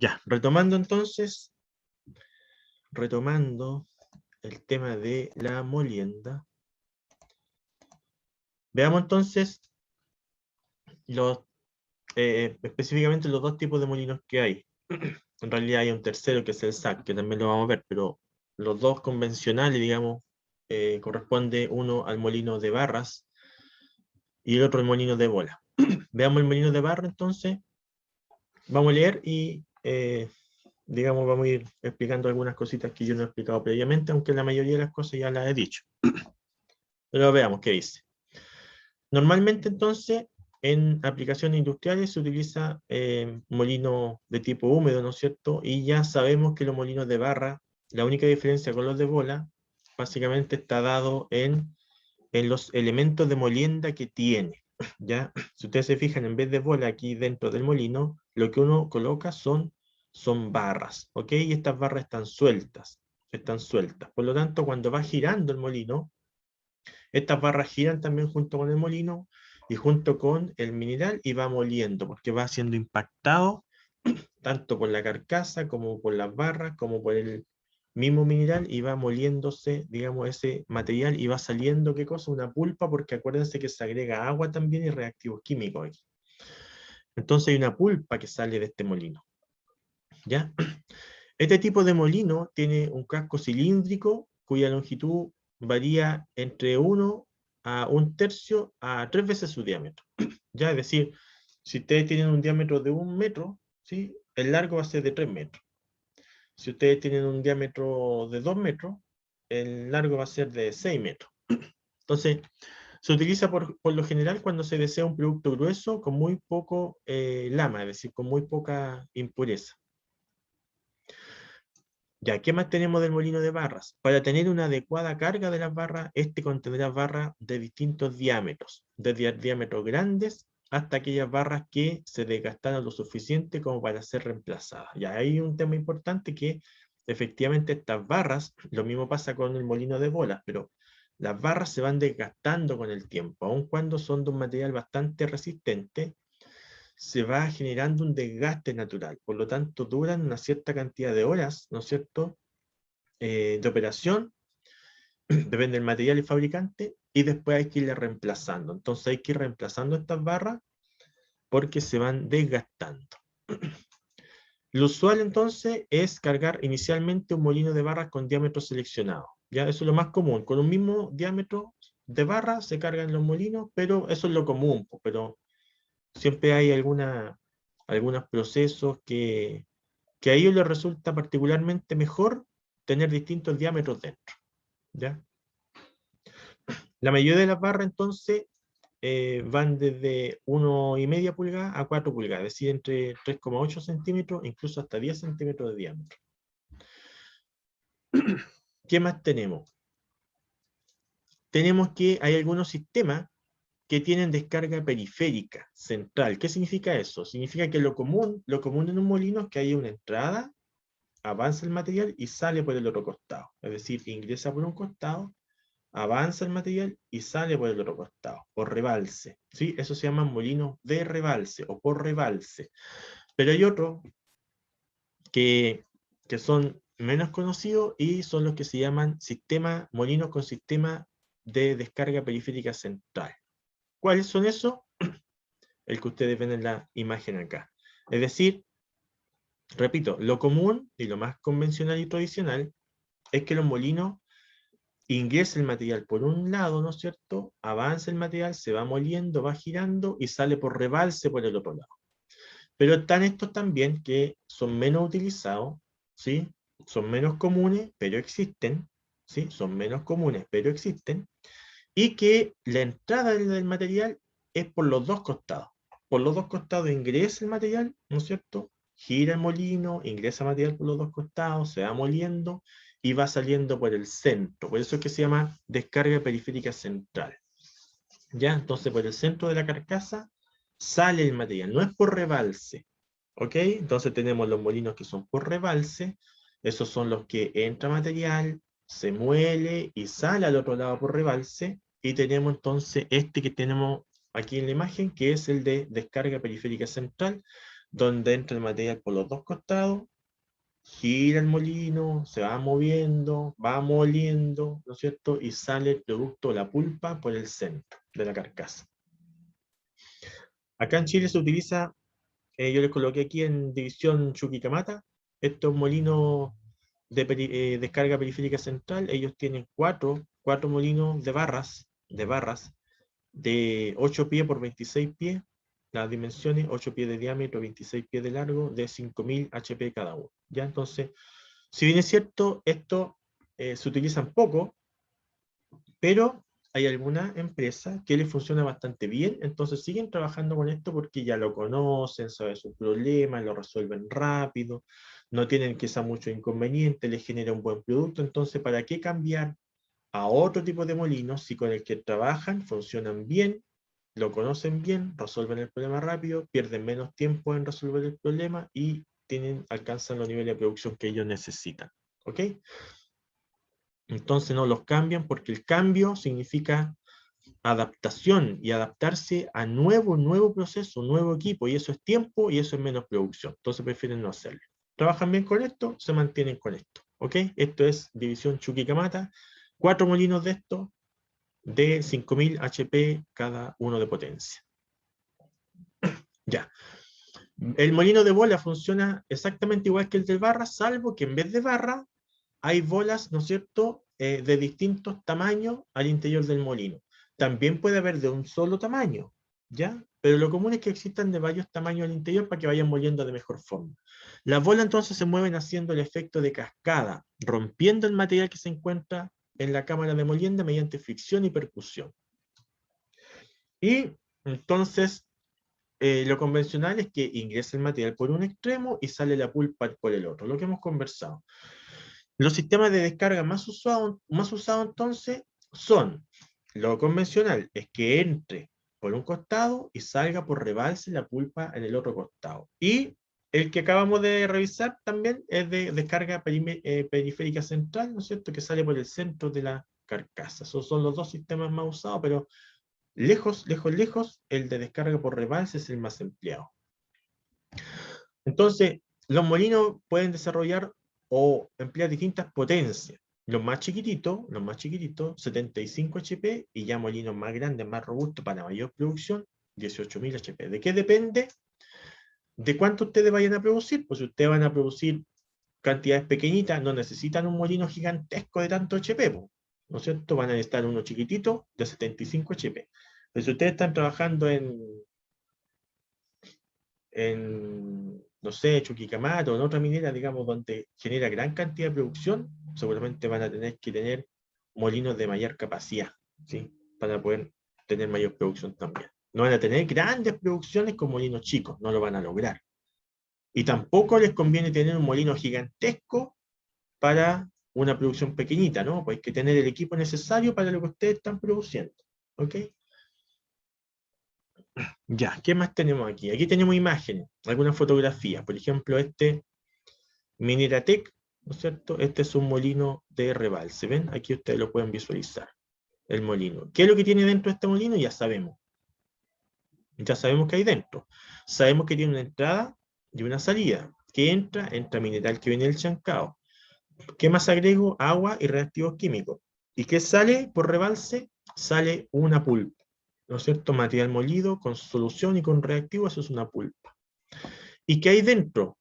Speaker 1: Ya, retomando entonces, el tema de la molienda. Veamos entonces específicamente los dos tipos de molinos que hay. En realidad hay un tercero que es el SAC, que también lo vamos a ver, pero los dos convencionales, digamos, corresponde uno al molino de barras y el otro al molino de bola. Veamos el molino de barra entonces. Vamos a leer y, digamos, vamos a ir explicando algunas cositas que yo no he explicado previamente, aunque la mayoría de las cosas ya las he dicho. Pero veamos qué dice. Normalmente entonces, en aplicaciones industriales se utiliza molino de tipo húmedo, ¿no es cierto? Y ya sabemos que los molinos de barra, la única diferencia con los de bola, básicamente está dado en los elementos de molienda que tiene. ¿Ya? Si ustedes se fijan, en vez de bola aquí dentro del molino, lo que uno coloca son barras, ¿ok? Y estas barras están sueltas, Por lo tanto, cuando va girando el molino, estas barras giran también junto con el molino y junto con el mineral y va moliendo, porque va siendo impactado tanto por la carcasa como por las barras, como por el mismo mineral, y va moliéndose, digamos, ese material y va saliendo, ¿qué cosa? Una pulpa, porque acuérdense que se agrega agua también y reactivos químicos aquí. Entonces hay una pulpa que sale de este molino, ¿ya? Este tipo de molino tiene un casco cilíndrico cuya longitud varía entre 1 a 1/3 a 3 veces su diámetro. ¿Ya? Es decir, si ustedes tienen un diámetro de 1 metro, ¿sí? El largo va a ser de 3 metros. Si ustedes tienen un diámetro de 2 metros, el largo va a ser de 6 metros. Entonces, se utiliza por lo general cuando se desea un producto grueso con muy poco lama, es decir, con muy poca impureza. Ya, ¿qué más tenemos del molino de barras? Para tener una adecuada carga de las barras, este contendrá barras de distintos diámetros, desde diámetros grandes hasta aquellas barras que se desgastaron lo suficiente como para ser reemplazadas. Ya hay un tema importante que efectivamente estas barras, lo mismo pasa con el molino de bolas, pero las barras se van desgastando con el tiempo, aun cuando son de un material bastante resistente, se va generando un desgaste natural, por lo tanto duran una cierta cantidad de horas, ¿no es cierto?, de operación, depende del material y fabricante, y después hay que irle reemplazando. Entonces hay que ir reemplazando estas barras porque se van desgastando. Lo usual entonces es cargar inicialmente un molino de barras con diámetro seleccionado. Ya eso es lo más común. Con un mismo diámetro de barra se cargan los molinos, pero eso es lo común. Pero siempre hay algunos procesos que a ellos les resulta particularmente mejor tener distintos diámetros dentro, ¿ya? La mayoría de las barras entonces van desde 1,5 pulgadas a 4 pulgadas, es decir, entre 3,8 centímetros, incluso hasta 10 centímetros de diámetro. ¿Qué más tenemos? Tenemos que hay algunos sistemas que tienen descarga periférica central. ¿Qué significa eso? Significa que lo común en un molino es que haya una entrada, avanza el material y sale por el otro costado. Es decir, ingresa por un costado, avanza el material y sale por el otro costado, por rebalse. ¿Sí? Eso se llama molinos de rebalse o por rebalse. Pero hay otros que son menos conocidos y son los que se llaman molinos con sistema de descarga periférica central. ¿Cuáles son esos? El que ustedes ven en la imagen acá. Es decir, repito, lo común y lo más convencional y tradicional es que los molinos ingresa el material por un lado, ¿no es cierto? Avanza el material, se va moliendo, va girando y sale por rebalse por el otro lado. Pero están estos también que son menos utilizados, ¿sí? Son menos comunes, pero existen, ¿sí? Son menos comunes, pero existen. Y que la entrada del material es por los dos costados. Por los dos costados ingresa el material, ¿no es cierto? Gira el molino, ingresa material por los dos costados, se va moliendo y va saliendo por el centro. Por eso es que se llama descarga periférica central. ¿Ya? Entonces por el centro de la carcasa sale el material, no es por rebalse. ¿Ok? Entonces tenemos los molinos que son por rebalse, esos son los que entra material, se muele y sale al otro lado por rebalse, y tenemos entonces este que tenemos aquí en la imagen, que es el de descarga periférica central, donde entra el material por los dos costados, gira el molino, se va moviendo, va moliendo, ¿no es cierto? Y sale el producto, la pulpa, por el centro de la carcasa. Acá en Chile se utiliza, yo les coloqué aquí en división Chuquicamata, estos molinos de descarga periférica central. Ellos tienen cuatro molinos de 8 pies por 26 pies, las dimensiones, 8 pies de diámetro, 26 pies de largo, de 5000 HP cada uno. ¿Ya? Entonces, si bien es cierto, esto se utilizan poco, pero hay algunas empresas que les funciona bastante bien, entonces siguen trabajando con esto porque ya lo conocen, saben sus problemas, lo resuelven rápido, no tienen quizá mucho inconveniente, les genera un buen producto, entonces ¿para qué cambiar a otro tipo de molinos si con el que trabajan funcionan bien, lo conocen bien, resuelven el problema rápido, pierden menos tiempo en resolver el problema y alcanzan los niveles de producción que ellos necesitan? ¿Ok? Entonces no los cambian porque el cambio significa adaptación y adaptarse a nuevo proceso, nuevo equipo, y eso es tiempo y eso es menos producción. Entonces prefieren no hacerlo. Trabajan bien con esto, se mantienen con esto. ¿Ok? Esto es división Chuquicamata. 4 molinos de estos de 5000 HP cada uno de potencia. Ya. El molino de bola funciona exactamente igual que el de barra, salvo que en vez de barra hay bolas, ¿no es cierto?, de distintos tamaños al interior del molino. También puede haber de un solo tamaño, ¿ya? Pero lo común es que existan de varios tamaños al interior para que vayan moliendo de mejor forma. Las bolas entonces se mueven haciendo el efecto de cascada, rompiendo el material que se encuentra en la cámara de molienda mediante fricción y percusión. Y entonces lo convencional es que ingresa el material por un extremo y sale la pulpa por el otro, lo que hemos conversado. Los sistemas de descarga más usados entonces son, lo convencional es que entre por un costado y salga por rebalse la pulpa en el otro costado. Y el que acabamos de revisar también es de descarga periférica central, ¿no es cierto?, que sale por el centro de la carcasa. Esos son los dos sistemas más usados, pero lejos, el de descarga por rebalse es el más empleado. Entonces, los molinos pueden desarrollar o emplear distintas potencias. Los más chiquititos, 75 HP, y ya molinos más grandes, más robustos, para mayor producción, 18.000 HP. ¿De qué depende? De cuánto ustedes vayan a producir. Pues si ustedes van a producir cantidades pequeñitas, no necesitan un molino gigantesco de tanto HP, ¿no es cierto? Van a necesitar uno chiquitito de 75 HP. Pero si ustedes están trabajando no sé, Chuquicamata o en otra minera, digamos, donde genera gran cantidad de producción, seguramente van a tener que tener molinos de mayor capacidad, ¿sí? Para poder tener mayor producción también. No van a tener grandes producciones con molinos chicos, no lo van a lograr. Y tampoco les conviene tener un molino gigantesco para una producción pequeñita, ¿no? Pues hay que tener el equipo necesario para lo que ustedes están produciendo, ¿ok? Ya, ¿qué más tenemos aquí? Aquí tenemos imágenes, algunas fotografías. Por ejemplo, este Mineratec, ¿no es cierto? Este es un molino de rebalse. ¿Ven? Aquí ustedes lo pueden visualizar, el molino. ¿Qué es lo que tiene dentro de este molino? Ya sabemos. Ya sabemos que hay dentro. Sabemos que tiene una entrada y una salida. ¿Qué entra? Entra mineral que viene del chancao. ¿Qué más agrego? Agua y reactivos químicos. ¿Y qué sale por rebalse? Sale una pulpa, ¿no es cierto? Material molido con solución y con reactivo, eso es una pulpa. ¿Y qué hay dentro?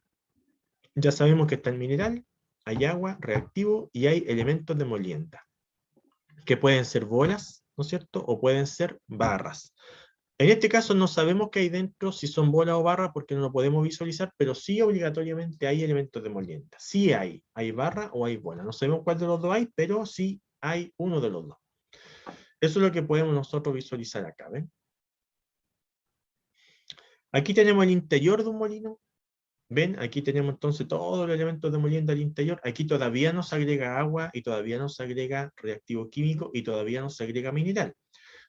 Speaker 1: Ya sabemos que está el mineral, hay agua, reactivo y hay elementos de molienda, que pueden ser bolas, ¿no es cierto? O pueden ser barras. En este caso no sabemos qué hay dentro, si son bolas o barras, porque no lo podemos visualizar, pero sí obligatoriamente hay elementos de molienda. Sí hay barra o hay bola. No sabemos cuál de los dos hay, pero sí hay uno de los dos. Eso es lo que podemos nosotros visualizar acá, ¿ven? Aquí tenemos el interior de un molino. ¿Ven? Aquí tenemos entonces todos los elementos de molienda al interior. Aquí todavía no se agrega agua y todavía no se agrega reactivo químico y todavía no se agrega mineral.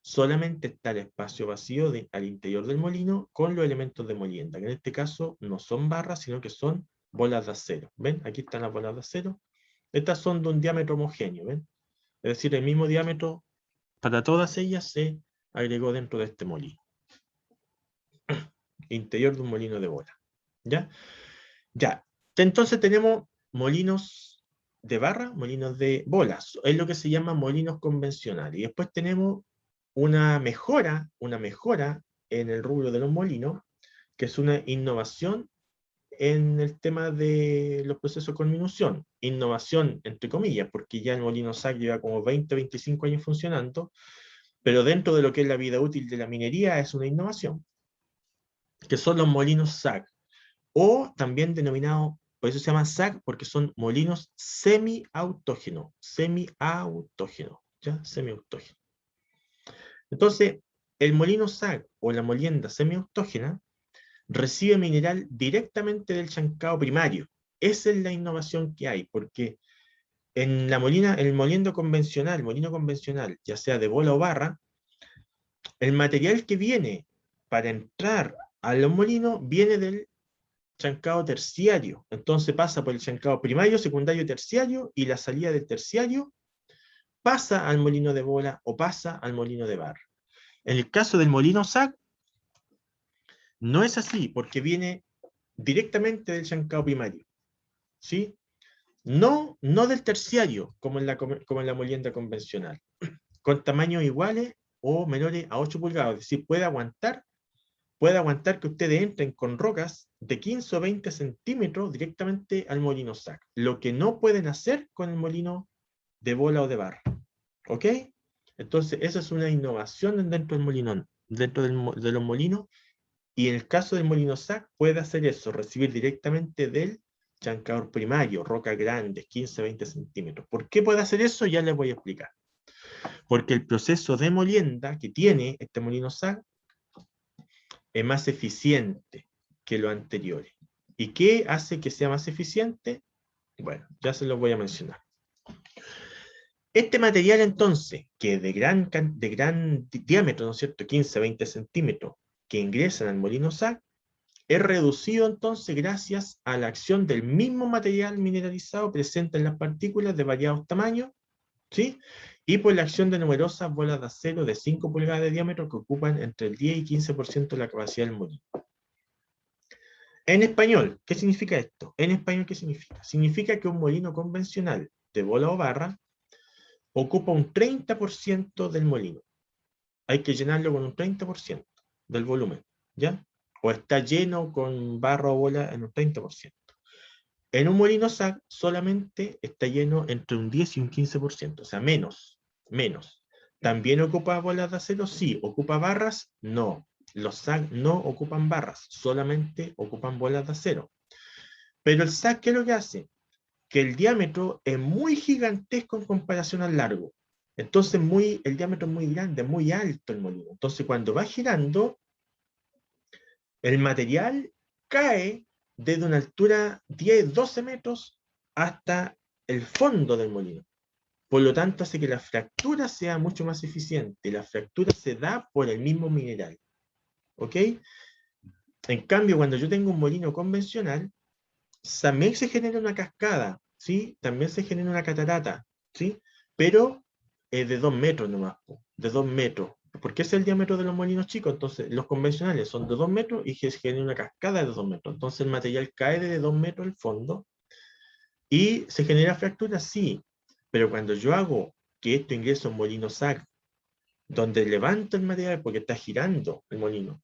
Speaker 1: Solamente está el espacio vacío al interior del molino con los elementos de molienda, que en este caso no son barras, sino que son bolas de acero. ¿Ven? Aquí están las bolas de acero. Estas son de un diámetro homogéneo, ¿ven? Es decir, el mismo diámetro para todas ellas se agregó dentro de este molino. Interior de un molino de bola. ¿Ya? Ya. Entonces tenemos molinos de barra, molinos de bolas. Es lo que se llama molinos convencionales. Y después tenemos una mejora en el rubro de los molinos, que es una innovación en el tema de los procesos con minución. Innovación, entre comillas, porque ya el molino SAC lleva como 20, 25 años funcionando, pero dentro de lo que es la vida útil de la minería es una innovación, que son los molinos SAC, o también denominados, por eso se llama SAC, porque son molinos semiautógenos, ¿ya? Semiautógenos. Entonces, el molino SAC o la molienda semiautógena recibe mineral directamente del chancado primario. Esa es la innovación que hay, porque en la molina, el molino convencional, ya sea de bola o barra, el material que viene para entrar a los molinos viene del chancado terciario. Entonces pasa por el chancado primario, secundario, terciario, y la salida del terciario pasa al molino de bola o pasa al molino de barra. En el caso del molino SAC, no es así, porque viene directamente del chancado primario, ¿sí? No del terciario, como en la molienda convencional, con tamaños iguales o menores a 8 pulgadas, es decir, puede aguantar que ustedes entren con rocas de 15 o 20 centímetros directamente al molino SAC, lo que no pueden hacer con el molino de bola o de barra, ¿ok? Entonces, esa es una innovación dentro del molino, de los molinos, y en el caso del molino SAC puede hacer eso, recibir directamente del chancador primario, rocas grandes, 15, 20 centímetros. ¿Por qué puede hacer eso? Ya les voy a explicar. Porque el proceso de molienda que tiene este molino SAC es más eficiente que lo anterior. ¿Y qué hace que sea más eficiente? Bueno, ya se lo voy a mencionar. Este material entonces, que es de gran diámetro, ¿no es cierto?, 15, 20 centímetros, que ingresan al molino SAC, es reducido entonces gracias a la acción del mismo material mineralizado presente en las partículas de variados tamaños, ¿sí? Y por la acción de numerosas bolas de acero de 5 pulgadas de diámetro que ocupan entre el 10 y 15% de la capacidad del molino. En español, ¿qué significa esto? En español, ¿qué significa? Significa que un molino convencional de bola o barra ocupa un 30% del molino. Hay que llenarlo con un 30% del volumen, ¿ya? O está lleno con barra o bola en un 30%. En un molino SAC solamente está lleno entre un 10 y un 15%, o sea, menos. ¿También ocupa bolas de acero? Sí. ¿Ocupa barras? No. Los SAC no ocupan barras, solamente ocupan bolas de acero. Pero el SAC, ¿qué es lo que hace? Que el diámetro es muy gigantesco en comparación al largo. Entonces el diámetro es muy grande, muy alto el molino. Entonces cuando va girando, el material cae desde una altura 10, 12 metros hasta el fondo del molino. Por lo tanto, hace que la fractura sea mucho más eficiente. La fractura se da por el mismo mineral. ¿Ok? En cambio, cuando yo tengo un molino convencional, también se genera una cascada, ¿sí? También se genera una catarata, ¿sí? Pero de 2 metros nomás, de 2 metros. Porque ese es el diámetro de los molinos chicos. Entonces, los convencionales son de 2 metros y se genera una cascada de 2 metros. Entonces, el material cae de 2 metros al fondo y se genera fractura, sí. Pero cuando yo hago que esto ingrese a un molino SAC, donde levanto el material porque está girando el molino,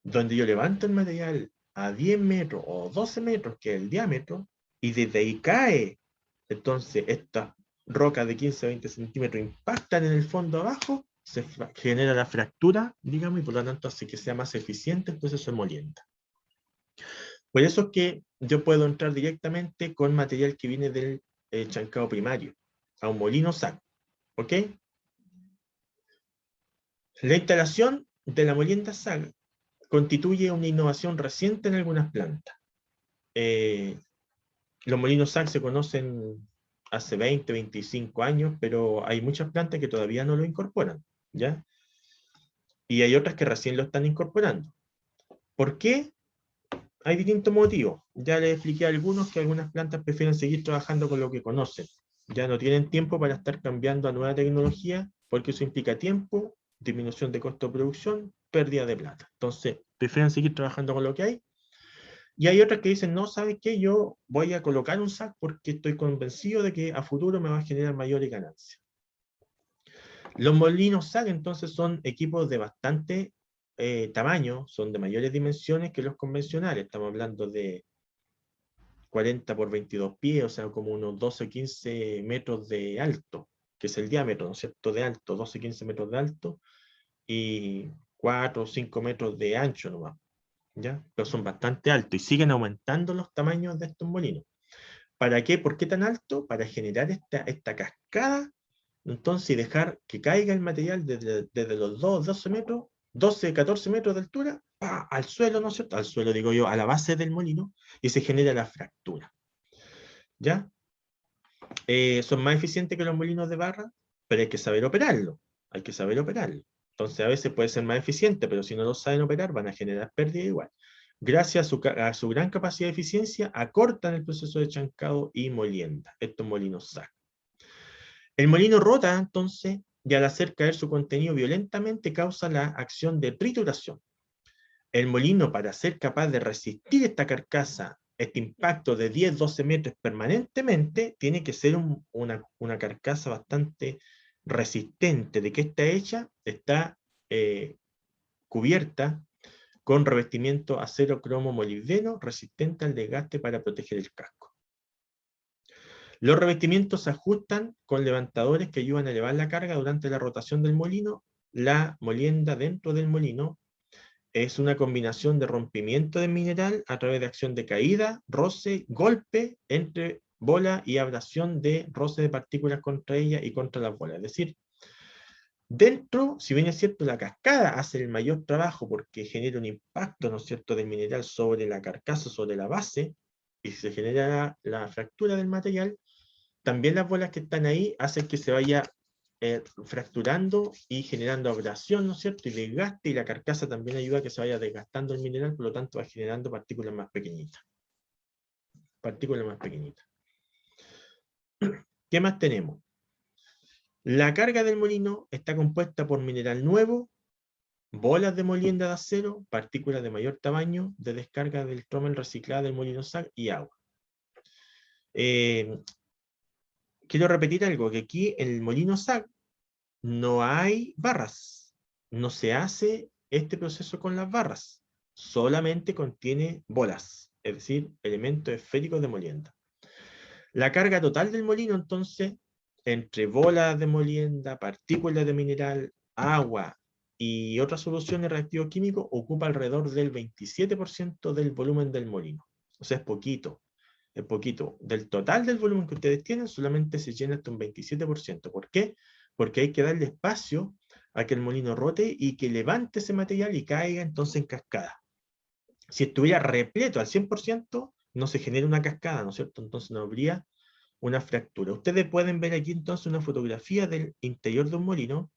Speaker 1: donde yo levanto el material a 10 metros o 12 metros, que es el diámetro, y desde ahí cae, entonces estas rocas de 15 a 20 centímetros impactan en el fondo abajo, se genera la fractura, digamos, y por lo tanto hace que sea más eficiente el proceso de molienda. Por eso es que yo puedo entrar directamente con material que viene del chancado primario, a un molino SAC, ¿ok? La instalación de la molienda SAC constituye una innovación reciente en algunas plantas. Los molinos SAC se conocen hace 20, 25 años, pero hay muchas plantas que todavía no lo incorporan, ¿ya? Y hay otras que recién lo están incorporando. ¿Por qué? Hay distintos motivos. Ya les expliqué a algunos que algunas plantas prefieren seguir trabajando con lo que conocen. Ya no tienen tiempo para estar cambiando a nueva tecnología, porque eso implica tiempo, disminución de costo de producción, pérdida de plata. Entonces, prefieren seguir trabajando con lo que hay. Y hay otras que dicen, no, ¿sabes qué? Yo voy a colocar un SAC porque estoy convencido de que a futuro me va a generar mayores ganancias. Los molinos SAC entonces son equipos de bastante tamaño, son de mayores dimensiones que los convencionales. Estamos hablando de 40 por 22 pies, o sea, como unos 12 o 15 metros de alto, que es el diámetro, ¿no es cierto?, de alto, 12 o 15 metros de alto, y 4 o 5 metros de ancho nomás, ¿ya? Pero son bastante altos, y siguen aumentando los tamaños de estos molinos. ¿Para qué? ¿Por qué tan alto? Para generar esta cascada, entonces, y dejar que caiga el material desde los 12 metros, 12, 14 metros de altura, ¡pah!, al suelo, ¿no es cierto? Al suelo, digo yo, a la base del molino, y se genera la fractura. ¿Ya? Son más eficientes que los molinos de barra, pero hay que saber operarlo. Hay que saber operarlo. Entonces, a veces puede ser más eficiente, pero si no lo saben operar, van a generar pérdida igual. Gracias a su gran capacidad de eficiencia, acortan el proceso de chancado y molienda, estos molinos SAC. El molino rota, entonces, y al hacer caer su contenido violentamente, causa la acción de trituración. El molino, para ser capaz de resistir esta carcasa, este impacto de 10-12 metros permanentemente, tiene que ser una carcasa bastante resistente. ¿De qué está hecha? Está cubierta con revestimiento acero cromo molibdeno resistente al desgaste para proteger el casco. Los revestimientos se ajustan con levantadores que ayudan a elevar la carga durante la rotación del molino. La molienda dentro del molino es una combinación de rompimiento de mineral a través de acción de caída, roce, golpe entre bola y abrasión de roce de partículas contra ella y contra las bolas. Es decir, dentro, si bien es cierto, la cascada hace el mayor trabajo porque genera un impacto, ¿no es cierto?, del mineral sobre la carcasa, sobre la base, y se genera la fractura del material, también las bolas que están ahí hacen que se vaya fracturando y generando abrasión, ¿no es cierto?, y desgaste, y la carcasa también ayuda a que se vaya desgastando el mineral, por lo tanto va generando partículas más pequeñitas. Partículas más pequeñitas. ¿Qué más tenemos? La carga del molino está compuesta por mineral nuevo, bolas de molienda de acero, partículas de mayor tamaño, de descarga del trommel reciclada del molino SAC y agua. Quiero repetir algo, que aquí en el molino SAC no hay barras, no se hace este proceso con las barras, solamente contiene bolas, es decir, elementos esféricos de molienda. La carga total del molino, entonces, entre bolas de molienda, partículas de mineral, agua y otras soluciones reactivos químicos, ocupa alrededor del 27% del volumen del molino. O sea, es poquito. Es poquito. Del total del volumen que ustedes tienen, solamente se llena hasta un 27%. ¿Por qué? Porque hay que darle espacio a que el molino rote y que levante ese material y caiga entonces en cascada. Si estuviera repleto al 100%, no se genera una cascada, ¿no es cierto? Entonces no habría una fractura. Ustedes pueden ver aquí entonces una fotografía del interior de un molino.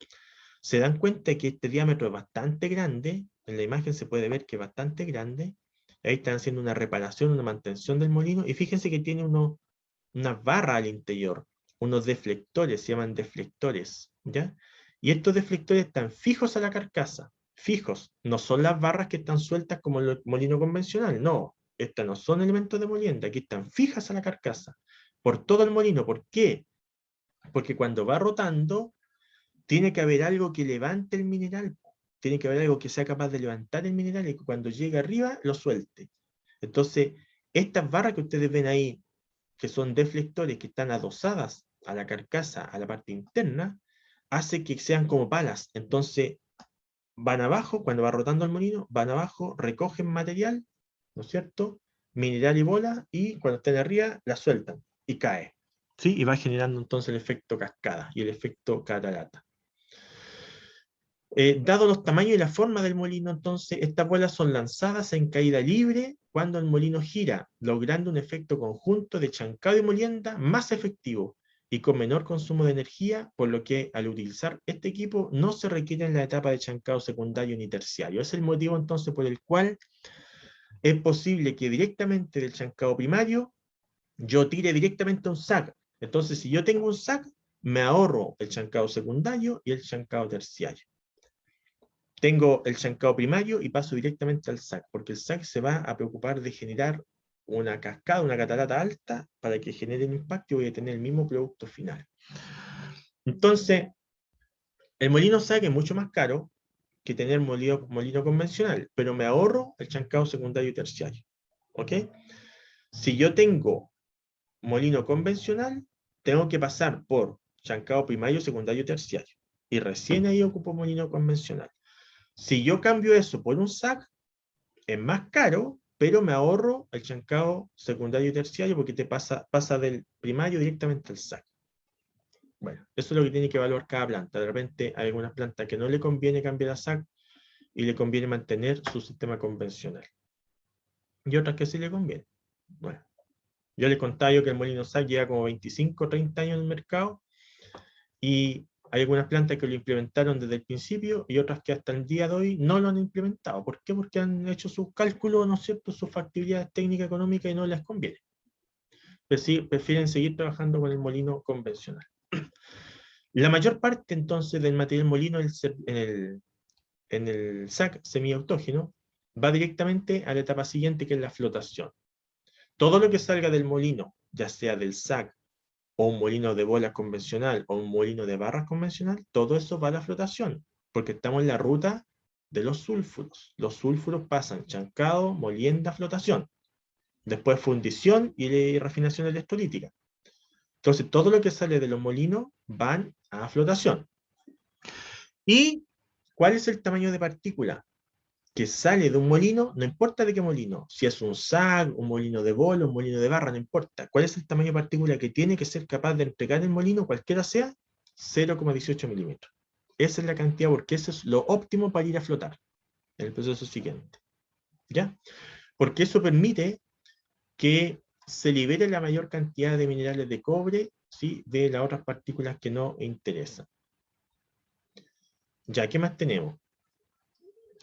Speaker 1: Se dan cuenta que este diámetro es bastante grande. En la imagen se puede ver que es bastante grande. Ahí están haciendo una reparación, una mantención del molino. Y fíjense que tiene unas barras al interior, unos deflectores, se llaman deflectores, ¿ya? Y estos deflectores están fijos a la carcasa, fijos. No son las barras que están sueltas como el molino convencional, no. Estas no son elementos de molienda, aquí están fijas a la carcasa, por todo el molino. ¿Por qué? Porque cuando va rotando, tiene que haber algo que levante el mineral, tiene que haber algo que sea capaz de levantar el mineral y que cuando llegue arriba lo suelte. Entonces, estas barras que ustedes ven ahí, que son deflectores que están adosadas a la carcasa, a la parte interna, hace que sean como palas. Entonces, van abajo, cuando va rotando el molino, van abajo, recogen material, ¿no es cierto?, mineral y bola, y cuando están arriba, la sueltan y cae. ¿Sí? Y va generando entonces el efecto cascada y el efecto catarata. Dado los tamaños y la forma del molino, entonces, estas bolas son lanzadas en caída libre cuando el molino gira, logrando un efecto conjunto de chancado y molienda más efectivo y con menor consumo de energía, por lo que al utilizar este equipo no se requiere en la etapa de chancado secundario ni terciario. Es el motivo entonces por el cual es posible que directamente del chancado primario yo tire directamente un SAC. Entonces, si yo tengo un SAC, me ahorro el chancado secundario y el chancado terciario. tengo el chancado primario y paso directamente al SAC, porque el SAC se va a preocupar de generar una cascada, una catarata alta, para que genere un impacto y voy a tener el mismo producto final. Entonces, el molino SAC es mucho más caro que tener molino convencional, pero me ahorro el chancado secundario y terciario. ¿Ok? Si yo tengo molino convencional, tengo que pasar por chancado primario, secundario y terciario. Y recién ahí ocupo molino convencional. Si yo cambio eso por un SAC, es más caro, pero me ahorro el chancado secundario y terciario porque te pasa del primario directamente al SAC. Bueno, eso es lo que tiene que evaluar cada planta. De repente hay algunas plantas que no le conviene cambiar a SAC y le conviene mantener su sistema convencional. Y otras que sí le conviene. Bueno, yo les contaba que el molino SAC lleva como 25 o 30 años en el mercado y hay algunas plantas que lo implementaron desde el principio y otras que hasta el día de hoy no lo han implementado. ¿Por qué? Porque han hecho sus cálculos, ¿no es cierto?, sus factibilidades técnicas económicas y no les conviene. Prefieren seguir trabajando con el molino convencional. La mayor parte entonces del material molino en el SAC semiautógeno va directamente a la etapa siguiente, que es la flotación. Todo lo que salga del molino, ya sea del SAC o un molino de bolas convencional o un molino de barras convencional, todo eso va a la flotación, porque estamos en la ruta de los sulfuros. Los sulfuros pasan chancado, molienda, flotación. Después fundición y refinación electrolítica. Entonces, todo lo que sale de los molinos van a flotación. ¿Y cuál es el tamaño de partícula que sale de un molino? No importa de qué molino, si es un SAC, un molino de bola, un molino de barra, no importa. ¿Cuál es el tamaño de partícula que tiene que ser capaz de entregar el molino, cualquiera sea? 0,18 milímetros. Esa es la cantidad, porque eso es lo óptimo para ir a flotar en el proceso siguiente. ¿Ya? Porque eso permite que se libere la mayor cantidad de minerales de cobre, ¿sí?, de las otras partículas que no interesan. Ya, ¿qué más tenemos?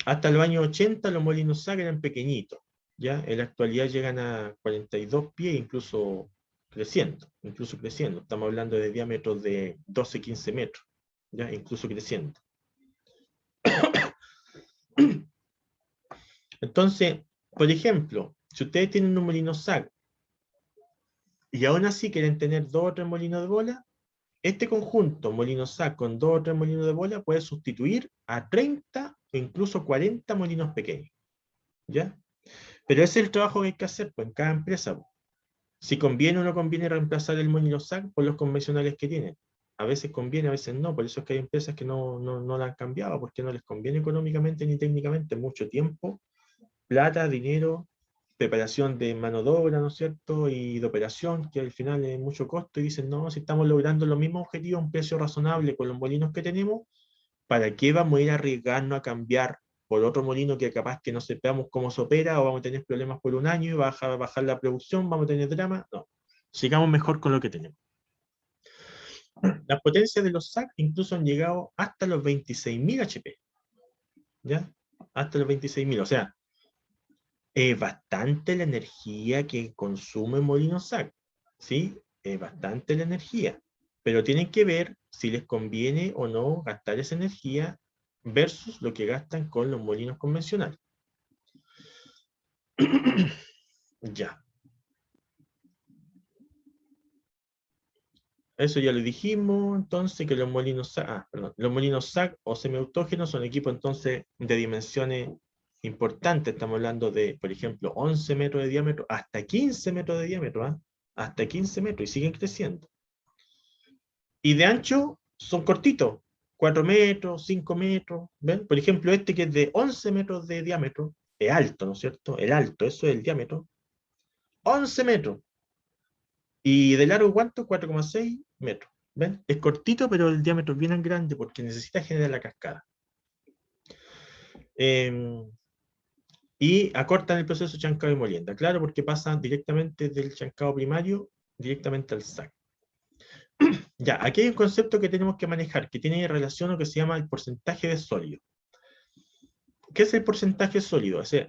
Speaker 1: Hasta los años 80 los molinos SAC eran pequeñitos, ¿ya? En la actualidad llegan a 42 pies, incluso creciendo. Estamos hablando de diámetros de 12-15 metros, ¿ya? Incluso creciendo. Entonces, por ejemplo, si ustedes tienen un molino SAC y aún así quieren tener 2 o 3 molinos de bola, este conjunto molino SAC con 2 o 3 molinos de bola puede sustituir a 30 o incluso 40 molinos pequeños, ¿ya? Pero ese es el trabajo que hay que hacer, pues, en cada empresa, pues. Si conviene o no conviene reemplazar el molino SAC por los convencionales que tienen. A veces conviene, a veces no. Por eso es que hay empresas que no la han cambiado, porque no les conviene económicamente ni técnicamente. Mucho tiempo, plata, dinero, preparación de mano de obra, ¿no es cierto?, y de operación, que al final es mucho costo, y dicen, no, si estamos logrando los mismos objetivos a un precio razonable con los molinos que tenemos, ¿para qué vamos a ir a arriesgarnos a cambiar por otro molino que capaz que no sepamos cómo se opera, o vamos a tener problemas por un año y va a bajar la producción, vamos a tener drama? No, sigamos mejor con lo que tenemos. Las potencias de los SAC incluso han llegado hasta los 26.000 HP, ¿ya? Hasta los 26.000, o sea, es bastante la energía que consume molino SAC, ¿sí? Es bastante la energía, pero tienen que ver si les conviene o no gastar esa energía versus lo que gastan con los molinos convencionales. Ya. Eso ya lo dijimos, entonces, que los molinos SAC, los molinos SAC o semiautógenos son equipos entonces de dimensiones importantes. Estamos hablando de, por ejemplo, 11 metros de diámetro, hasta 15 metros de diámetro, ¿eh? Hasta 15 metros, y siguen creciendo. Y de ancho son cortitos, 4 metros, 5 metros, ¿ven? Por ejemplo, este que es de 11 metros de diámetro, es alto, ¿no es cierto? El alto, eso es el diámetro. 11 metros. Y de largo, ¿cuánto? 4,6 metros. ¿Ven? Es cortito, pero el diámetro es bien grande porque necesita generar la cascada. Y acortan el proceso chancado y molienda. Claro, porque pasan directamente del chancado primario directamente al SAC. Ya, aquí hay un concepto que tenemos que manejar, que tiene relación a lo que se llama el porcentaje de sólido. ¿Qué es el porcentaje sólido? O sea,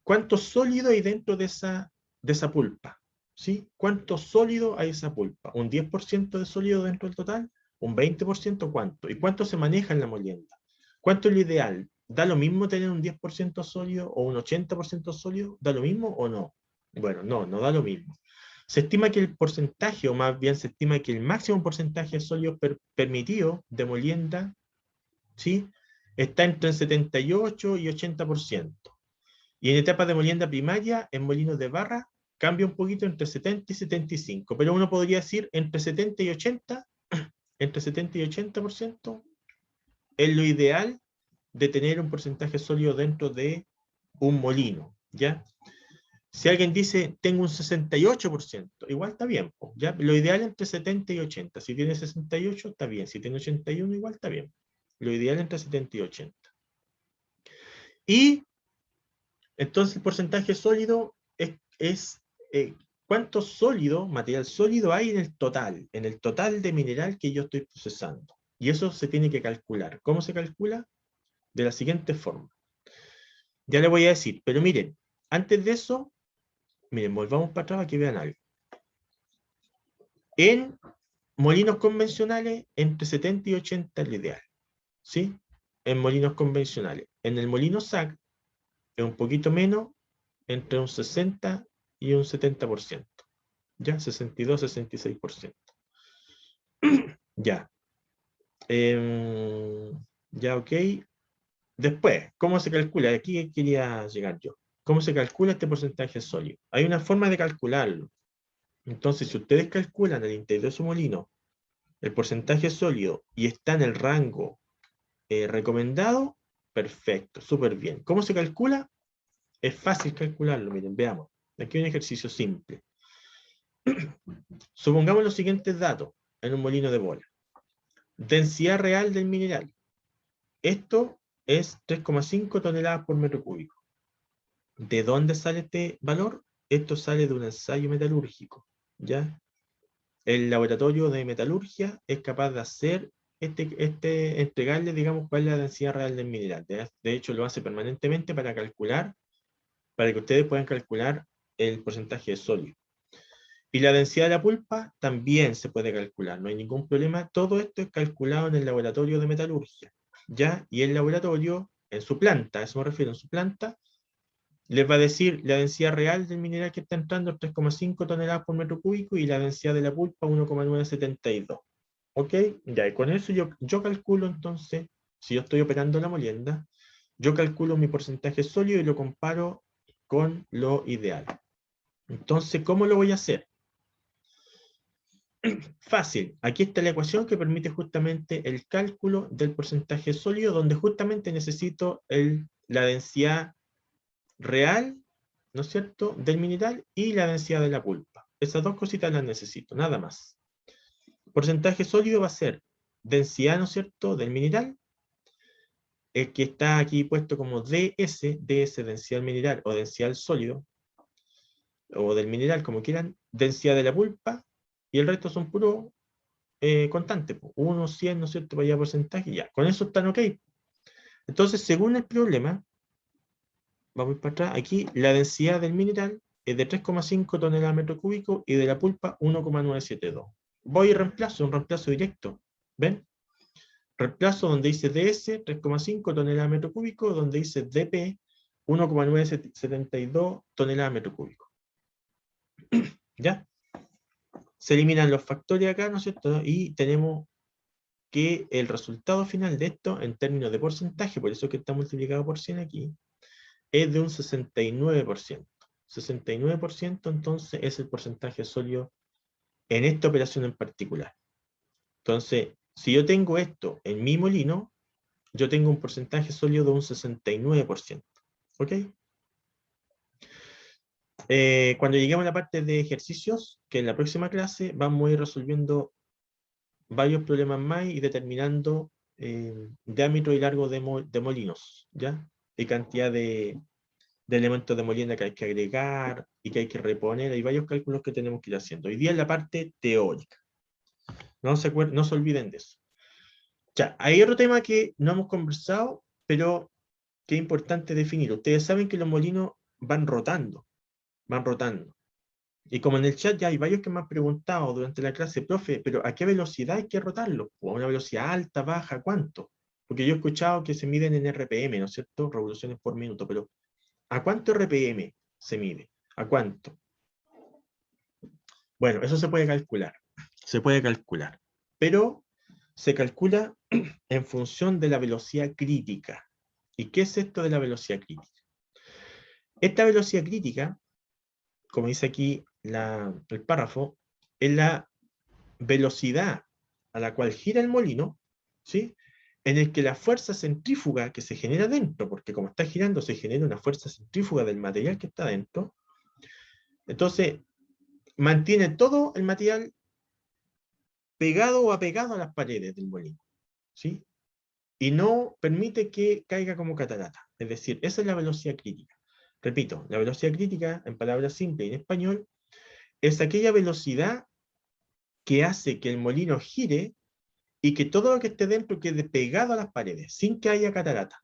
Speaker 1: ¿cuánto sólido hay dentro de esa pulpa? ¿Sí? ¿Cuánto sólido hay esa pulpa? ¿Un 10% de sólido dentro del total? ¿Un 20%? ¿Cuánto? ¿Y cuánto se maneja en la molienda? ¿Cuánto es lo ideal? ¿Da lo mismo tener un 10% sólido o un 80% sólido? ¿Da lo mismo o no? Bueno, no da lo mismo. Se estima que el porcentaje, o más bien se estima que el máximo porcentaje de sólido permitido de molienda, ¿sí?, está entre el 78 y 80%. Y en etapas de molienda primaria, en molinos de barra, cambia un poquito entre 70 y 75, pero uno podría decir entre 70 y 80, entre 70 y 80% es lo ideal de tener un porcentaje sólido dentro de un molino, ¿ya? Si alguien dice, tengo un 68%, igual está bien, ¿ya? Lo ideal es entre 70 y 80. Si tiene 68, está bien. Si tiene 81, igual está bien. Lo ideal es entre 70 y 80. Y entonces el porcentaje sólido es cuánto sólido, material sólido hay en el total de mineral que yo estoy procesando. Y eso se tiene que calcular. ¿Cómo se calcula? De la siguiente forma. Ya le voy a decir, pero miren, antes de eso, miren, volvamos para atrás para que vean algo. En molinos convencionales, entre 70 y 80 es lo ideal, ¿sí? En molinos convencionales. En el molino SAC, es un poquito menos, entre un 60 y un 70%. ¿Ya? 62, 66%. Ya. Ya, ok. Después, ¿cómo se calcula? Aquí quería llegar yo. ¿Cómo se calcula este porcentaje sólido? Hay una forma de calcularlo. Entonces, si ustedes calculan al interior de su molino el porcentaje sólido y está en el rango recomendado, perfecto, súper bien. ¿Cómo se calcula? Es fácil calcularlo, miren, veamos. Aquí hay un ejercicio simple. Supongamos los siguientes datos en un molino de bola. Densidad real del mineral. Esto es 3,5 toneladas por metro cúbico. ¿De dónde sale este valor? Esto sale de un ensayo metalúrgico, ¿ya? El laboratorio de metalurgia es capaz de hacer entregarle, digamos, cuál es la densidad real del mineral. De hecho, lo hace permanentemente para calcular, para que ustedes puedan calcular el porcentaje de sólido. Y la densidad de la pulpa también se puede calcular, no hay ningún problema. Todo esto es calculado en el laboratorio de metalurgia, ¿ya? Y el laboratorio, en su planta, a eso me refiero, en su planta, les va a decir la densidad real del mineral que está entrando, 3,5 toneladas por metro cúbico, y la densidad de la pulpa, 1,972. ¿Ok? Ya, y con eso yo calculo entonces, si yo estoy operando la molienda, yo calculo mi porcentaje sólido y lo comparo con lo ideal. Entonces, ¿cómo lo voy a hacer? Fácil. Aquí está la ecuación que permite justamente el cálculo del porcentaje sólido, donde justamente necesito la densidad real, ¿no es cierto?, del mineral y la densidad de la pulpa. Esas dos cositas las necesito, nada más. Porcentaje sólido va a ser densidad, ¿no es cierto?, del mineral, el que está aquí puesto como DS, densidad del mineral o densidad del sólido, o del mineral, como quieran, densidad de la pulpa, y el resto son puros constantes, 1, 100, ¿no es cierto?, para allá porcentaje, ya. Con eso están ok. Entonces, según el problema, vamos para atrás, aquí la densidad del mineral es de 3,5 toneladas metro cúbico y de la pulpa 1,972. Voy y reemplazo, un reemplazo directo. ¿Ven? Reemplazo donde dice DS, 3,5 toneladas metro cúbico, donde dice DP, 1,972 toneladas metro cúbico. ¿Ya? Se eliminan los factores acá, ¿no es cierto? Y tenemos que el resultado final de esto, en términos de porcentaje, por eso que está multiplicado por 100 aquí, es de un 69%. 69% entonces es el porcentaje sólido en esta operación en particular. Entonces, si yo tengo esto en mi molino, yo tengo un porcentaje sólido de un 69%. ¿Ok? Cuando lleguemos a la parte de ejercicios, que en la próxima clase vamos a ir resolviendo varios problemas más y determinando diámetro y largo de molinos, ¿ya? Y cantidad de elementos de molienda que hay que agregar y que hay que reponer. Hay varios cálculos que tenemos que ir haciendo. Hoy día es la parte teórica. No se olviden de eso. Ya, hay otro tema que no hemos conversado, pero que es importante definir. Ustedes saben que los molinos van rotando. Van rotando. Y como en el chat ya hay varios que me han preguntado durante la clase, profe, pero ¿a qué velocidad hay que rotarlo? ¿A una velocidad alta, baja, cuánto? Porque yo he escuchado que se miden en RPM, ¿no es cierto? Revoluciones por minuto, pero ¿a cuánto RPM se mide? ¿A cuánto? Bueno, eso se puede calcular. Se puede calcular. Pero se calcula en función de la velocidad crítica. ¿Y qué es esto de la velocidad crítica? Esta velocidad crítica, como dice aquí el párrafo, es la velocidad a la cual gira el molino, ¿sí? En el que la fuerza centrífuga que se genera dentro, porque como está girando se genera una fuerza centrífuga del material que está dentro, entonces mantiene todo el material pegado o apegado a las paredes del molino, ¿sí? Y no permite que caiga como catarata. Es decir, esa es la velocidad crítica. Repito, la velocidad crítica, en palabras simples y en español, es aquella velocidad que hace que el molino gire y que todo lo que esté dentro quede pegado a las paredes, sin que haya catarata.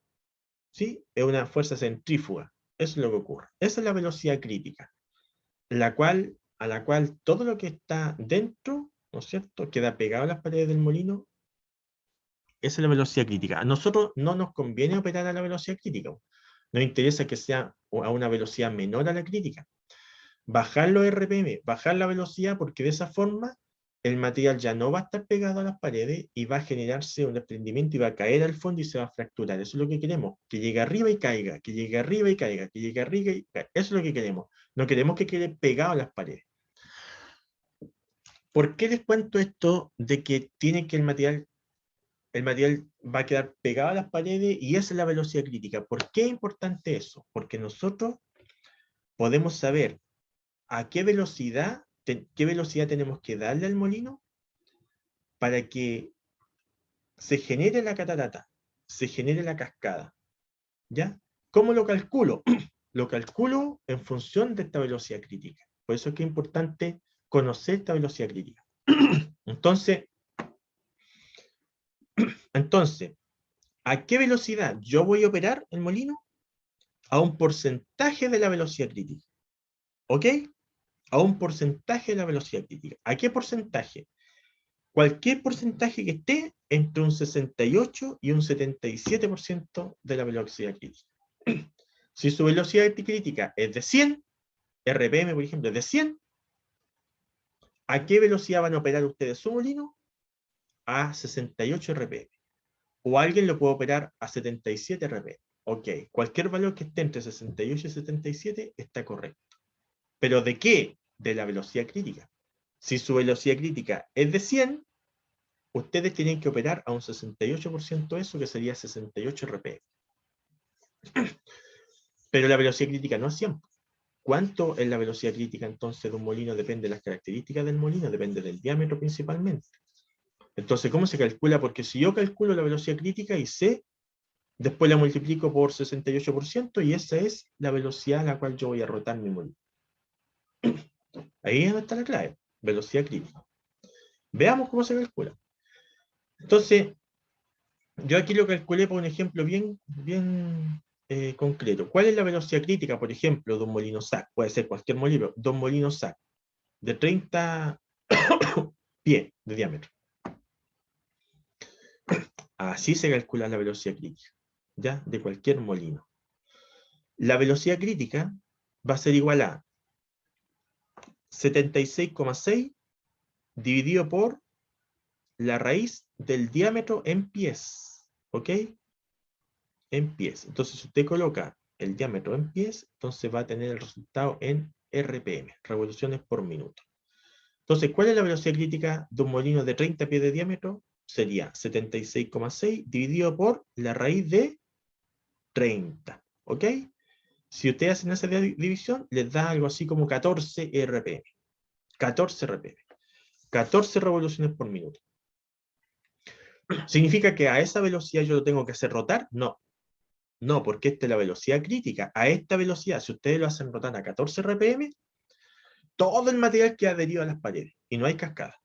Speaker 1: ¿Sí? Es una fuerza centrífuga. Eso es lo que ocurre. Esa es la velocidad crítica, a la cual todo lo que está dentro, ¿no es cierto?, queda pegado a las paredes del molino. Esa es la velocidad crítica. A nosotros no nos conviene operar a la velocidad crítica. Nos interesa que sea a una velocidad menor a la crítica. Bajar los RPM, bajar la velocidad, porque de esa forma el material ya no va a estar pegado a las paredes y va a generarse un desprendimiento y va a caer al fondo y se va a fracturar. Eso es lo que queremos, que llegue arriba y caiga, que llegue arriba y caiga, que llegue arriba y caiga. Eso es lo que queremos. No queremos que quede pegado a las paredes. ¿Por qué les cuento esto de que tiene que el material va a quedar pegado a las paredes y esa es la velocidad crítica? ¿Por qué es importante eso? Porque nosotros podemos saber a qué velocidad tenemos que darle al molino para que se genere la catarata, se genere la cascada. ¿Ya? ¿Cómo lo calculo? Lo calculo en función de esta velocidad crítica. Por eso es que es importante conocer esta velocidad crítica. Entonces, ¿a qué velocidad yo voy a operar el molino? A un porcentaje de la velocidad crítica. ¿Ok? A un porcentaje de la velocidad crítica. ¿A qué porcentaje? Cualquier porcentaje que esté entre un 68 y un 77% de la velocidad crítica. Si su velocidad crítica es de 100, RPM, por ejemplo, es de 100, ¿a qué velocidad van a operar ustedes su molino? A 68 RPM. O alguien lo puede operar a 77 RPM. Ok, cualquier valor que esté entre 68 y 77 está correcto. ¿Pero de qué? De la velocidad crítica. Si su velocidad crítica es de 100, ustedes tienen que operar a un 68% de eso, que sería 68 RPM. Pero la velocidad crítica no es 100. ¿Cuánto es la velocidad crítica entonces de un molino? Depende de las características del molino, depende del diámetro principalmente. Entonces, ¿cómo se calcula? Porque si yo calculo la velocidad crítica y sé, después la multiplico por 68% y esa es la velocidad a la cual yo voy a rotar mi molino. Ahí es donde está la clave, velocidad crítica. Veamos cómo se calcula. Entonces, yo aquí lo calculé por un ejemplo bien concreto. ¿Cuál es la velocidad crítica, por ejemplo, de un molino SAC? Puede ser cualquier molino, de un molino SAC de 30 pies de diámetro. Así se calcula la velocidad crítica, ¿ya? De cualquier molino. La velocidad crítica va a ser igual a 76,6 dividido por la raíz del diámetro en pies, ¿ok? En pies. Entonces, si usted coloca el diámetro en pies, entonces va a tener el resultado en RPM, revoluciones por minuto. Entonces, ¿cuál es la velocidad crítica de un molino de 30 pies de diámetro? Sería 76,6 dividido por la raíz de 30, ¿ok? Si ustedes hacen esa división, les da algo así como 14 RPM. 14 RPM. 14 revoluciones por minuto. ¿Significa que a esa velocidad yo lo tengo que hacer rotar? No. No, porque esta es la velocidad crítica. A esta velocidad, si ustedes lo hacen rotar a 14 RPM, todo el material queda adherido a las paredes y no hay cascada.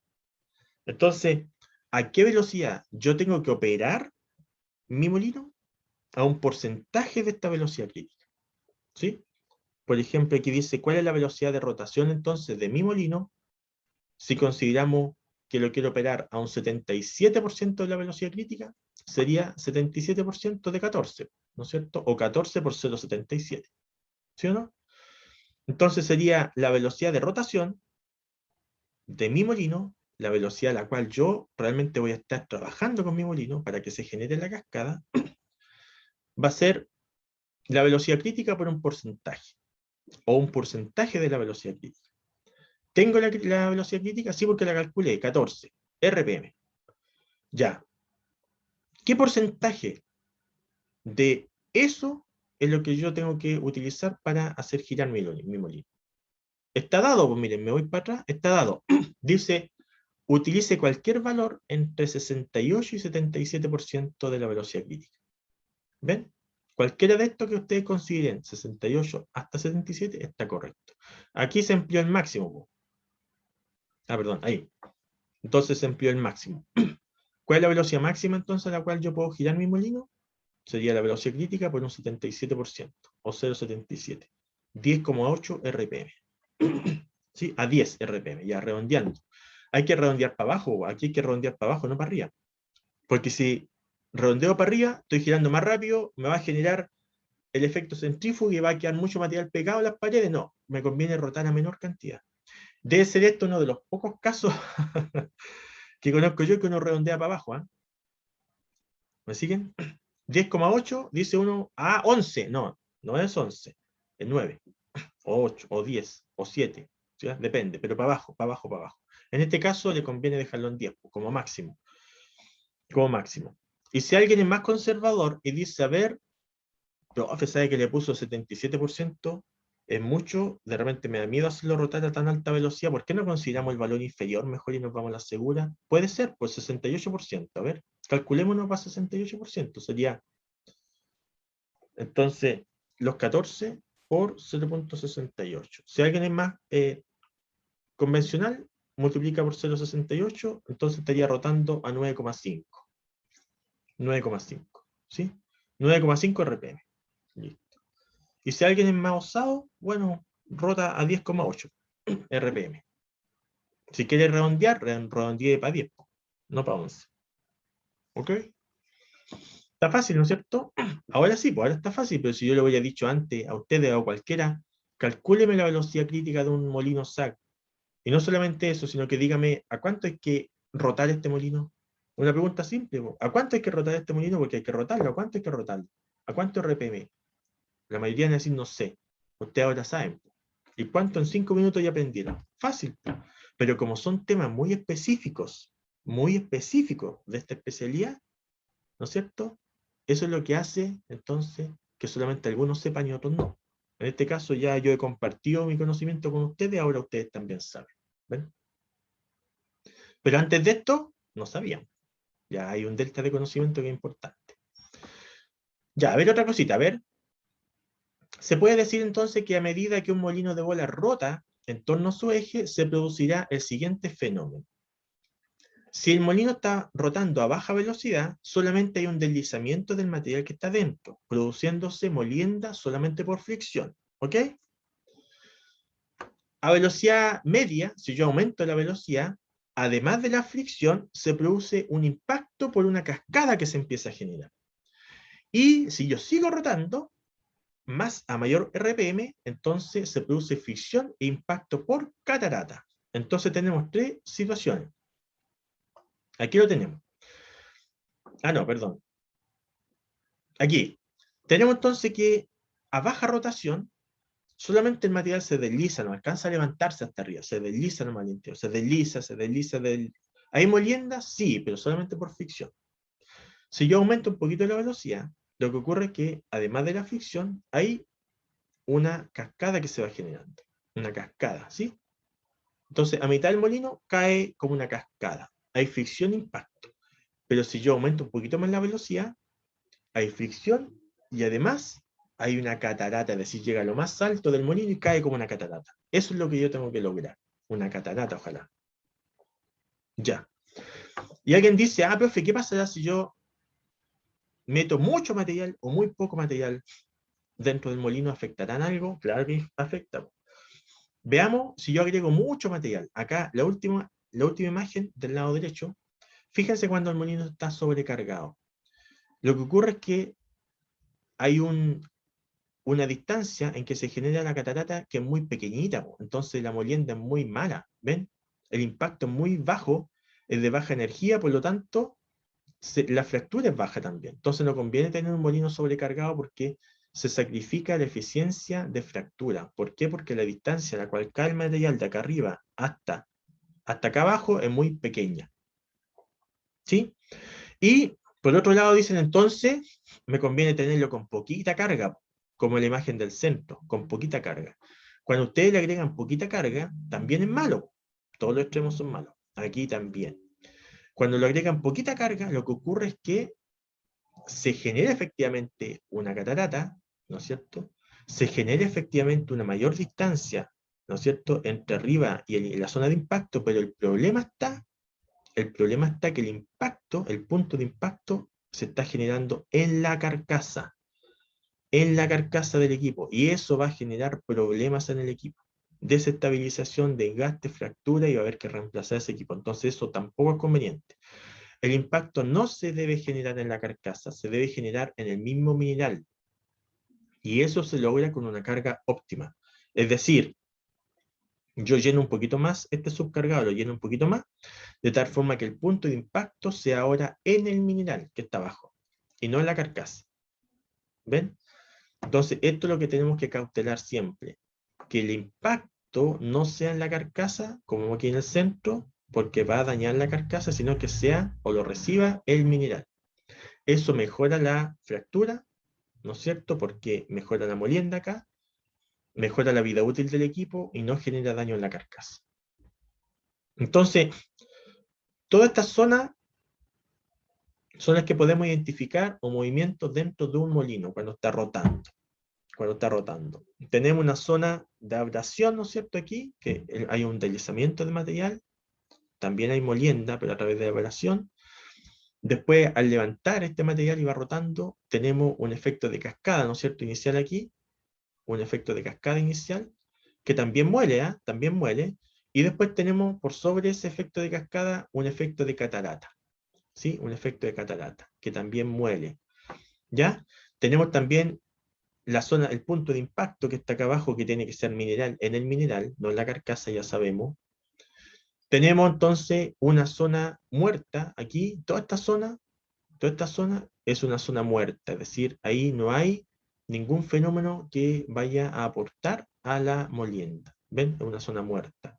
Speaker 1: Entonces, ¿a qué velocidad yo tengo que operar mi molino? A un porcentaje de esta velocidad crítica. ¿Sí? Por ejemplo, aquí dice, ¿cuál es la velocidad de rotación entonces de mi molino? Si consideramos que lo quiero operar a un 77% de la velocidad crítica, sería 77% de 14, ¿no es cierto? O 14 por 0,77, ¿sí o no? Entonces sería la velocidad de rotación de mi molino, la velocidad a la cual yo realmente voy a estar trabajando con mi molino para que se genere la cascada, va a ser la velocidad crítica por un porcentaje, o un porcentaje de la velocidad crítica. ¿Tengo la velocidad crítica? Sí, porque la calculé, 14 RPM. Ya. ¿Qué porcentaje de eso es lo que yo tengo que utilizar para hacer girar mi molino? Está dado, pues miren, me voy para atrás, está dado. Dice, utilice cualquier valor entre 68 y 77% de la velocidad crítica. ¿Ven? Cualquiera de estos que ustedes consideren 68 hasta 77 está correcto. Aquí se empleó el máximo. Po. Ah, perdón, ahí. Entonces se empleó el máximo. ¿Cuál es la velocidad máxima entonces a la cual yo puedo girar mi molino? Sería la velocidad crítica por un 77%, o 0,77. 10,8 RPM. ¿Sí? A 10 RPM, ya redondeando. Hay que redondear para abajo, aquí hay que redondear para abajo, no para arriba. Porque si redondeo para arriba, estoy girando más rápido, me va a generar el efecto centrífugo y va a quedar mucho material pegado a las paredes. No, me conviene rotar a menor cantidad. Debe ser esto uno de los pocos casos que conozco yo que uno redondea para abajo. ¿Eh? ¿Me siguen? 10,8 dice uno, 11. No, no es 11, es 9, o 8, o 10, o 7. ¿Sí? Depende, pero para abajo, para abajo, para abajo. En este caso le conviene dejarlo en 10, como máximo. Como máximo. Y si alguien es más conservador y dice, a ver, profe, sabe que le puso 77%, es mucho, de repente me da miedo hacerlo rotar a tan alta velocidad, ¿por qué no consideramos el valor inferior mejor y nos vamos a la segura? Puede ser, pues 68%, a ver, calculémonos para 68%, sería, entonces, los 14 por 0,68. Si alguien es más convencional, multiplica por 0,68, entonces estaría rotando a 9,5. 9,5, ¿sí? 9,5 RPM. Listo. Y si alguien es más osado, bueno, rota a 10,8 RPM. Si quiere redondear, redondee para 10, no para 11. ¿Ok? Está fácil, ¿no es cierto? Ahora sí, pues ahora está fácil, pero si yo lo hubiera dicho antes a ustedes o a cualquiera, calcúleme la velocidad crítica de un molino SAC. Y no solamente eso, sino que dígame, ¿a cuánto hay que rotar este molino? Una pregunta simple, ¿a cuánto hay que rotar este molino? Porque hay que rotarlo, ¿a cuánto hay que rotarlo? ¿A cuánto RPM? La mayoría van a decir, no sé. Ustedes ahora saben. ¿Y cuánto en 5 minutos ya aprendieron? Fácil. Pero como son temas muy específicos de esta especialidad, ¿no es cierto? Eso es lo que hace, entonces, que solamente algunos sepan y otros no. En este caso ya yo he compartido mi conocimiento con ustedes, ahora ustedes también saben. ¿Ven? Pero antes de esto, no sabían. Ya hay un delta de conocimiento que es importante. Ya, a ver otra cosita, a ver. Se puede decir entonces que a medida que un molino de bola rota en torno a su eje, se producirá el siguiente fenómeno. Si el molino está rotando a baja velocidad, solamente hay un deslizamiento del material que está dentro, produciéndose molienda solamente por fricción. ¿Ok? A velocidad media, si yo aumento la velocidad, además de la fricción, se produce un impacto por una cascada que se empieza a generar. Y si yo sigo rotando, más a mayor RPM, entonces se produce fricción e impacto por catarata. Entonces tenemos tres situaciones. Aquí lo tenemos. Ah, no, perdón. Aquí. Tenemos entonces que a baja rotación, solamente el material se desliza, no alcanza a levantarse hasta arriba, se desliza nomás al interior, se desliza. ¿Hay molienda? Sí, pero solamente por fricción. Si yo aumento un poquito la velocidad, lo que ocurre es que, además de la fricción, hay una cascada que se va generando. Una cascada, ¿sí? Entonces, a mitad del molino cae como una cascada. Hay fricción e impacto. Pero si yo aumento un poquito más la velocidad, hay fricción y además hay una catarata, es decir, llega a lo más alto del molino y cae como una catarata. Eso es lo que yo tengo que lograr. Una catarata, ojalá. Ya. Y alguien dice, profe, ¿qué pasará si yo meto mucho material o muy poco material dentro del molino? ¿Afectarán algo? Claro que afecta. Veamos si yo agrego mucho material. Acá, la última imagen del lado derecho. Fíjense cuando el molino está sobrecargado. Lo que ocurre es que hay una distancia en que se genera la catarata que es muy pequeñita, po. Entonces la molienda es muy mala, ¿ven? El impacto es muy bajo, es de baja energía, por lo tanto, la fractura es baja también. Entonces no conviene tener un molino sobrecargado porque se sacrifica la eficiencia de fractura. ¿Por qué? Porque la distancia a la cual cae el material de acá arriba hasta acá abajo es muy pequeña. ¿Sí? Y por otro lado dicen entonces, me conviene tenerlo con poquita carga, como la imagen del centro, con poquita carga. Cuando ustedes le agregan poquita carga, también es malo. Todos los extremos son malos. Aquí también. Cuando le agregan poquita carga, lo que ocurre es que se genera efectivamente una catarata, ¿no es cierto? Se genera efectivamente una mayor distancia, ¿no es cierto?, entre arriba y la zona de impacto, pero el problema está que el impacto, el punto de impacto, se está generando en la carcasa del equipo, y eso va a generar problemas en el equipo. Desestabilización, desgaste, fractura, y va a haber que reemplazar ese equipo. Entonces eso tampoco es conveniente. El impacto no se debe generar en la carcasa, se debe generar en el mismo mineral. Y eso se logra con una carga óptima. Es decir, yo lleno un poquito más este subcargado, lo lleno un poquito más, de tal forma que el punto de impacto sea ahora en el mineral que está abajo, y no en la carcasa. ¿Ven? Entonces, esto es lo que tenemos que cautelar siempre, que el impacto no sea en la carcasa, como aquí en el centro, porque va a dañar la carcasa, sino que sea o lo reciba el mineral. Eso mejora la fractura, ¿no es cierto? Porque mejora la molienda acá, mejora la vida útil del equipo y no genera daño en la carcasa. Entonces, todas estas zonas son las que podemos identificar o movimientos dentro de un molino cuando está rotando. Tenemos una zona de abrasión, ¿no es cierto? Aquí, que hay un deslizamiento de material, también hay molienda, pero a través de abrasión. Después, al levantar este material y va rotando, tenemos un efecto de cascada, ¿no es cierto? Inicial aquí, un efecto de cascada inicial, que también muele, ¿eh? También muele. Y después tenemos por sobre ese efecto de cascada un efecto de catarata, ¿sí? Un efecto de catarata, que también muele. ¿Ya? Tenemos también la zona, el punto de impacto que está acá abajo, que tiene que ser mineral, en el mineral, no en la carcasa, ya sabemos. Tenemos entonces una zona muerta aquí, toda esta zona es una zona muerta, es decir, ahí no hay ningún fenómeno que vaya a aportar a la molienda. ¿Ven? Es una zona muerta.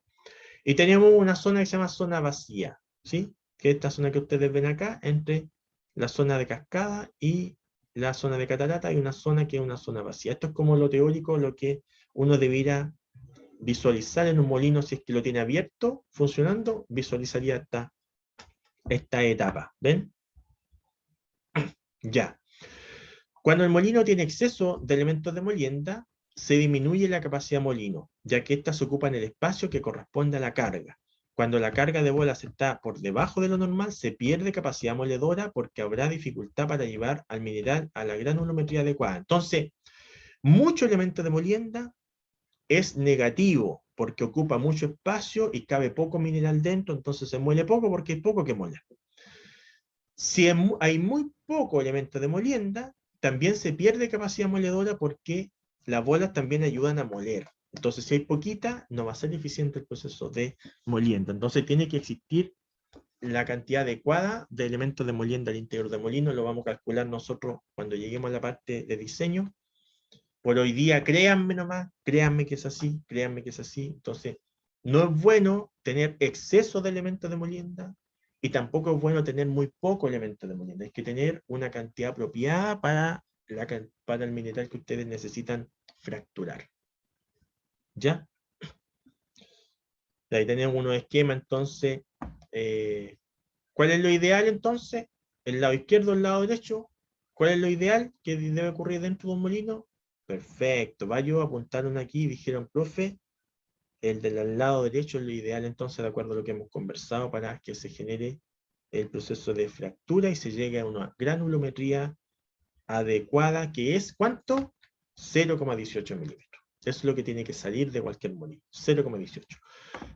Speaker 1: Y tenemos una zona que se llama zona vacía, ¿sí? Que es esta zona que ustedes ven acá, entre la zona de cascada y la zona de catarata, hay una zona que es una zona vacía. Esto es como lo teórico, lo que uno debiera visualizar en un molino. Si es que lo tiene abierto, funcionando, visualizaría esta etapa. ¿Ven? Ya. Cuando el molino tiene exceso de elementos de molienda, se disminuye la capacidad molino, ya que ésta se ocupa en el espacio que corresponde a la carga. Cuando la carga de bolas está por debajo de lo normal, se pierde capacidad moledora porque habrá dificultad para llevar al mineral a la granulometría adecuada. Entonces, mucho elemento de molienda es negativo porque ocupa mucho espacio y cabe poco mineral dentro, entonces se muele poco porque hay poco que moler. Si hay muy poco elemento de molienda, también se pierde capacidad moledora porque las bolas también ayudan a moler. Entonces, si hay poquita, no va a ser eficiente el proceso de molienda. Entonces, tiene que existir la cantidad adecuada de elementos de molienda al interior del molino. Lo vamos a calcular nosotros cuando lleguemos a la parte de diseño. Por hoy día, créanme nomás, créanme que es así, créanme que es así. Entonces, no es bueno tener exceso de elementos de molienda, y tampoco es bueno tener muy poco elemento de molienda. Hay que tener una cantidad apropiada para el mineral que ustedes necesitan fracturar. ¿Ya? Y ahí tenemos unos esquemas, entonces. ¿Cuál es lo ideal, entonces? ¿El lado izquierdo o el lado derecho? ¿Cuál es lo ideal que debe ocurrir dentro de un molino? Perfecto. Varios apuntaron aquí y dijeron, profe, el del lado derecho es lo ideal, entonces, de acuerdo a lo que hemos conversado, para que se genere el proceso de fractura y se llegue a una granulometría adecuada, que es, ¿cuánto? 0,18 milímetros. Eso es lo que tiene que salir de cualquier molino, 0,18.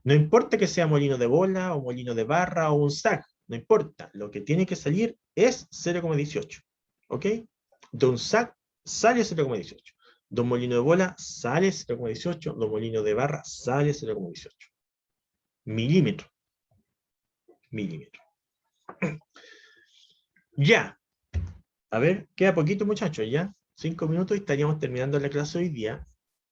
Speaker 1: No importa que sea molino de bola, o molino de barra, o un SAG, no importa. Lo que tiene que salir es 0,18. ¿Ok? De un sac sale 0,18. De un molino de bola sale 0,18. De un molino de barra sale 0,18. Milímetro. Milímetro. Ya. A ver, queda poquito, muchachos, ya. 5 minutos y estaríamos terminando la clase hoy día.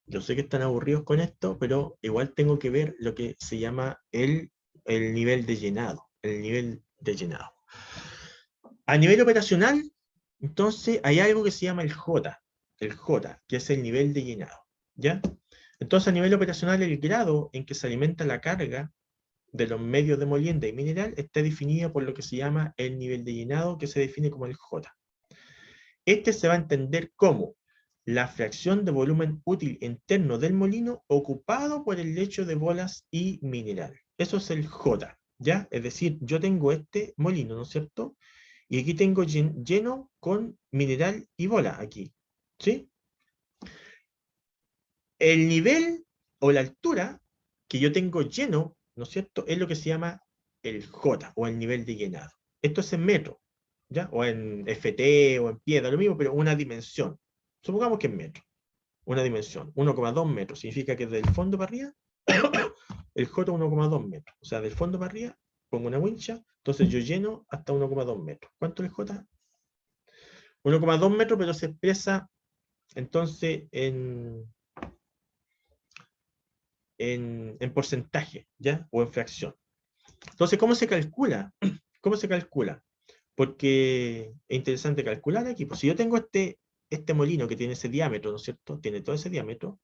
Speaker 1: Yo sé que están aburridos con esto, pero igual tengo que ver lo que se llama el nivel de llenado. El nivel de llenado. A nivel operacional, entonces hay algo que se llama el J, que es el nivel de llenado, ¿ya? Entonces a nivel operacional el grado en que se alimenta la carga de los medios de molienda y mineral está definido por lo que se llama el nivel de llenado, que se define como el J. Este se va a entender como la fracción de volumen útil interno del molino ocupado por el lecho de bolas y mineral. Eso es el J, ¿ya? Es decir, yo tengo este molino, ¿no es cierto? Y aquí tengo lleno con mineral y bola, aquí, ¿sí? El nivel o la altura que yo tengo lleno, ¿no es cierto? Es lo que se llama el J, o el nivel de llenado. Esto es en metro, ¿ya? O en FT, o en piedra, lo mismo, pero una dimensión. Supongamos que es metro, una dimensión. 1,2 metros, significa que del fondo para arriba, el J 1,2 metros. O sea, del fondo para arriba, pongo una wincha, entonces yo lleno hasta 1,2 metros. ¿Cuánto es el J? 1,2 metros, pero se expresa entonces en porcentaje, ¿ya? O en fracción. Entonces, ¿cómo se calcula? ¿Cómo se calcula? Porque es interesante calcular aquí. Pues si yo tengo este molino que tiene ese diámetro, ¿no es cierto? Tiene todo ese diámetro,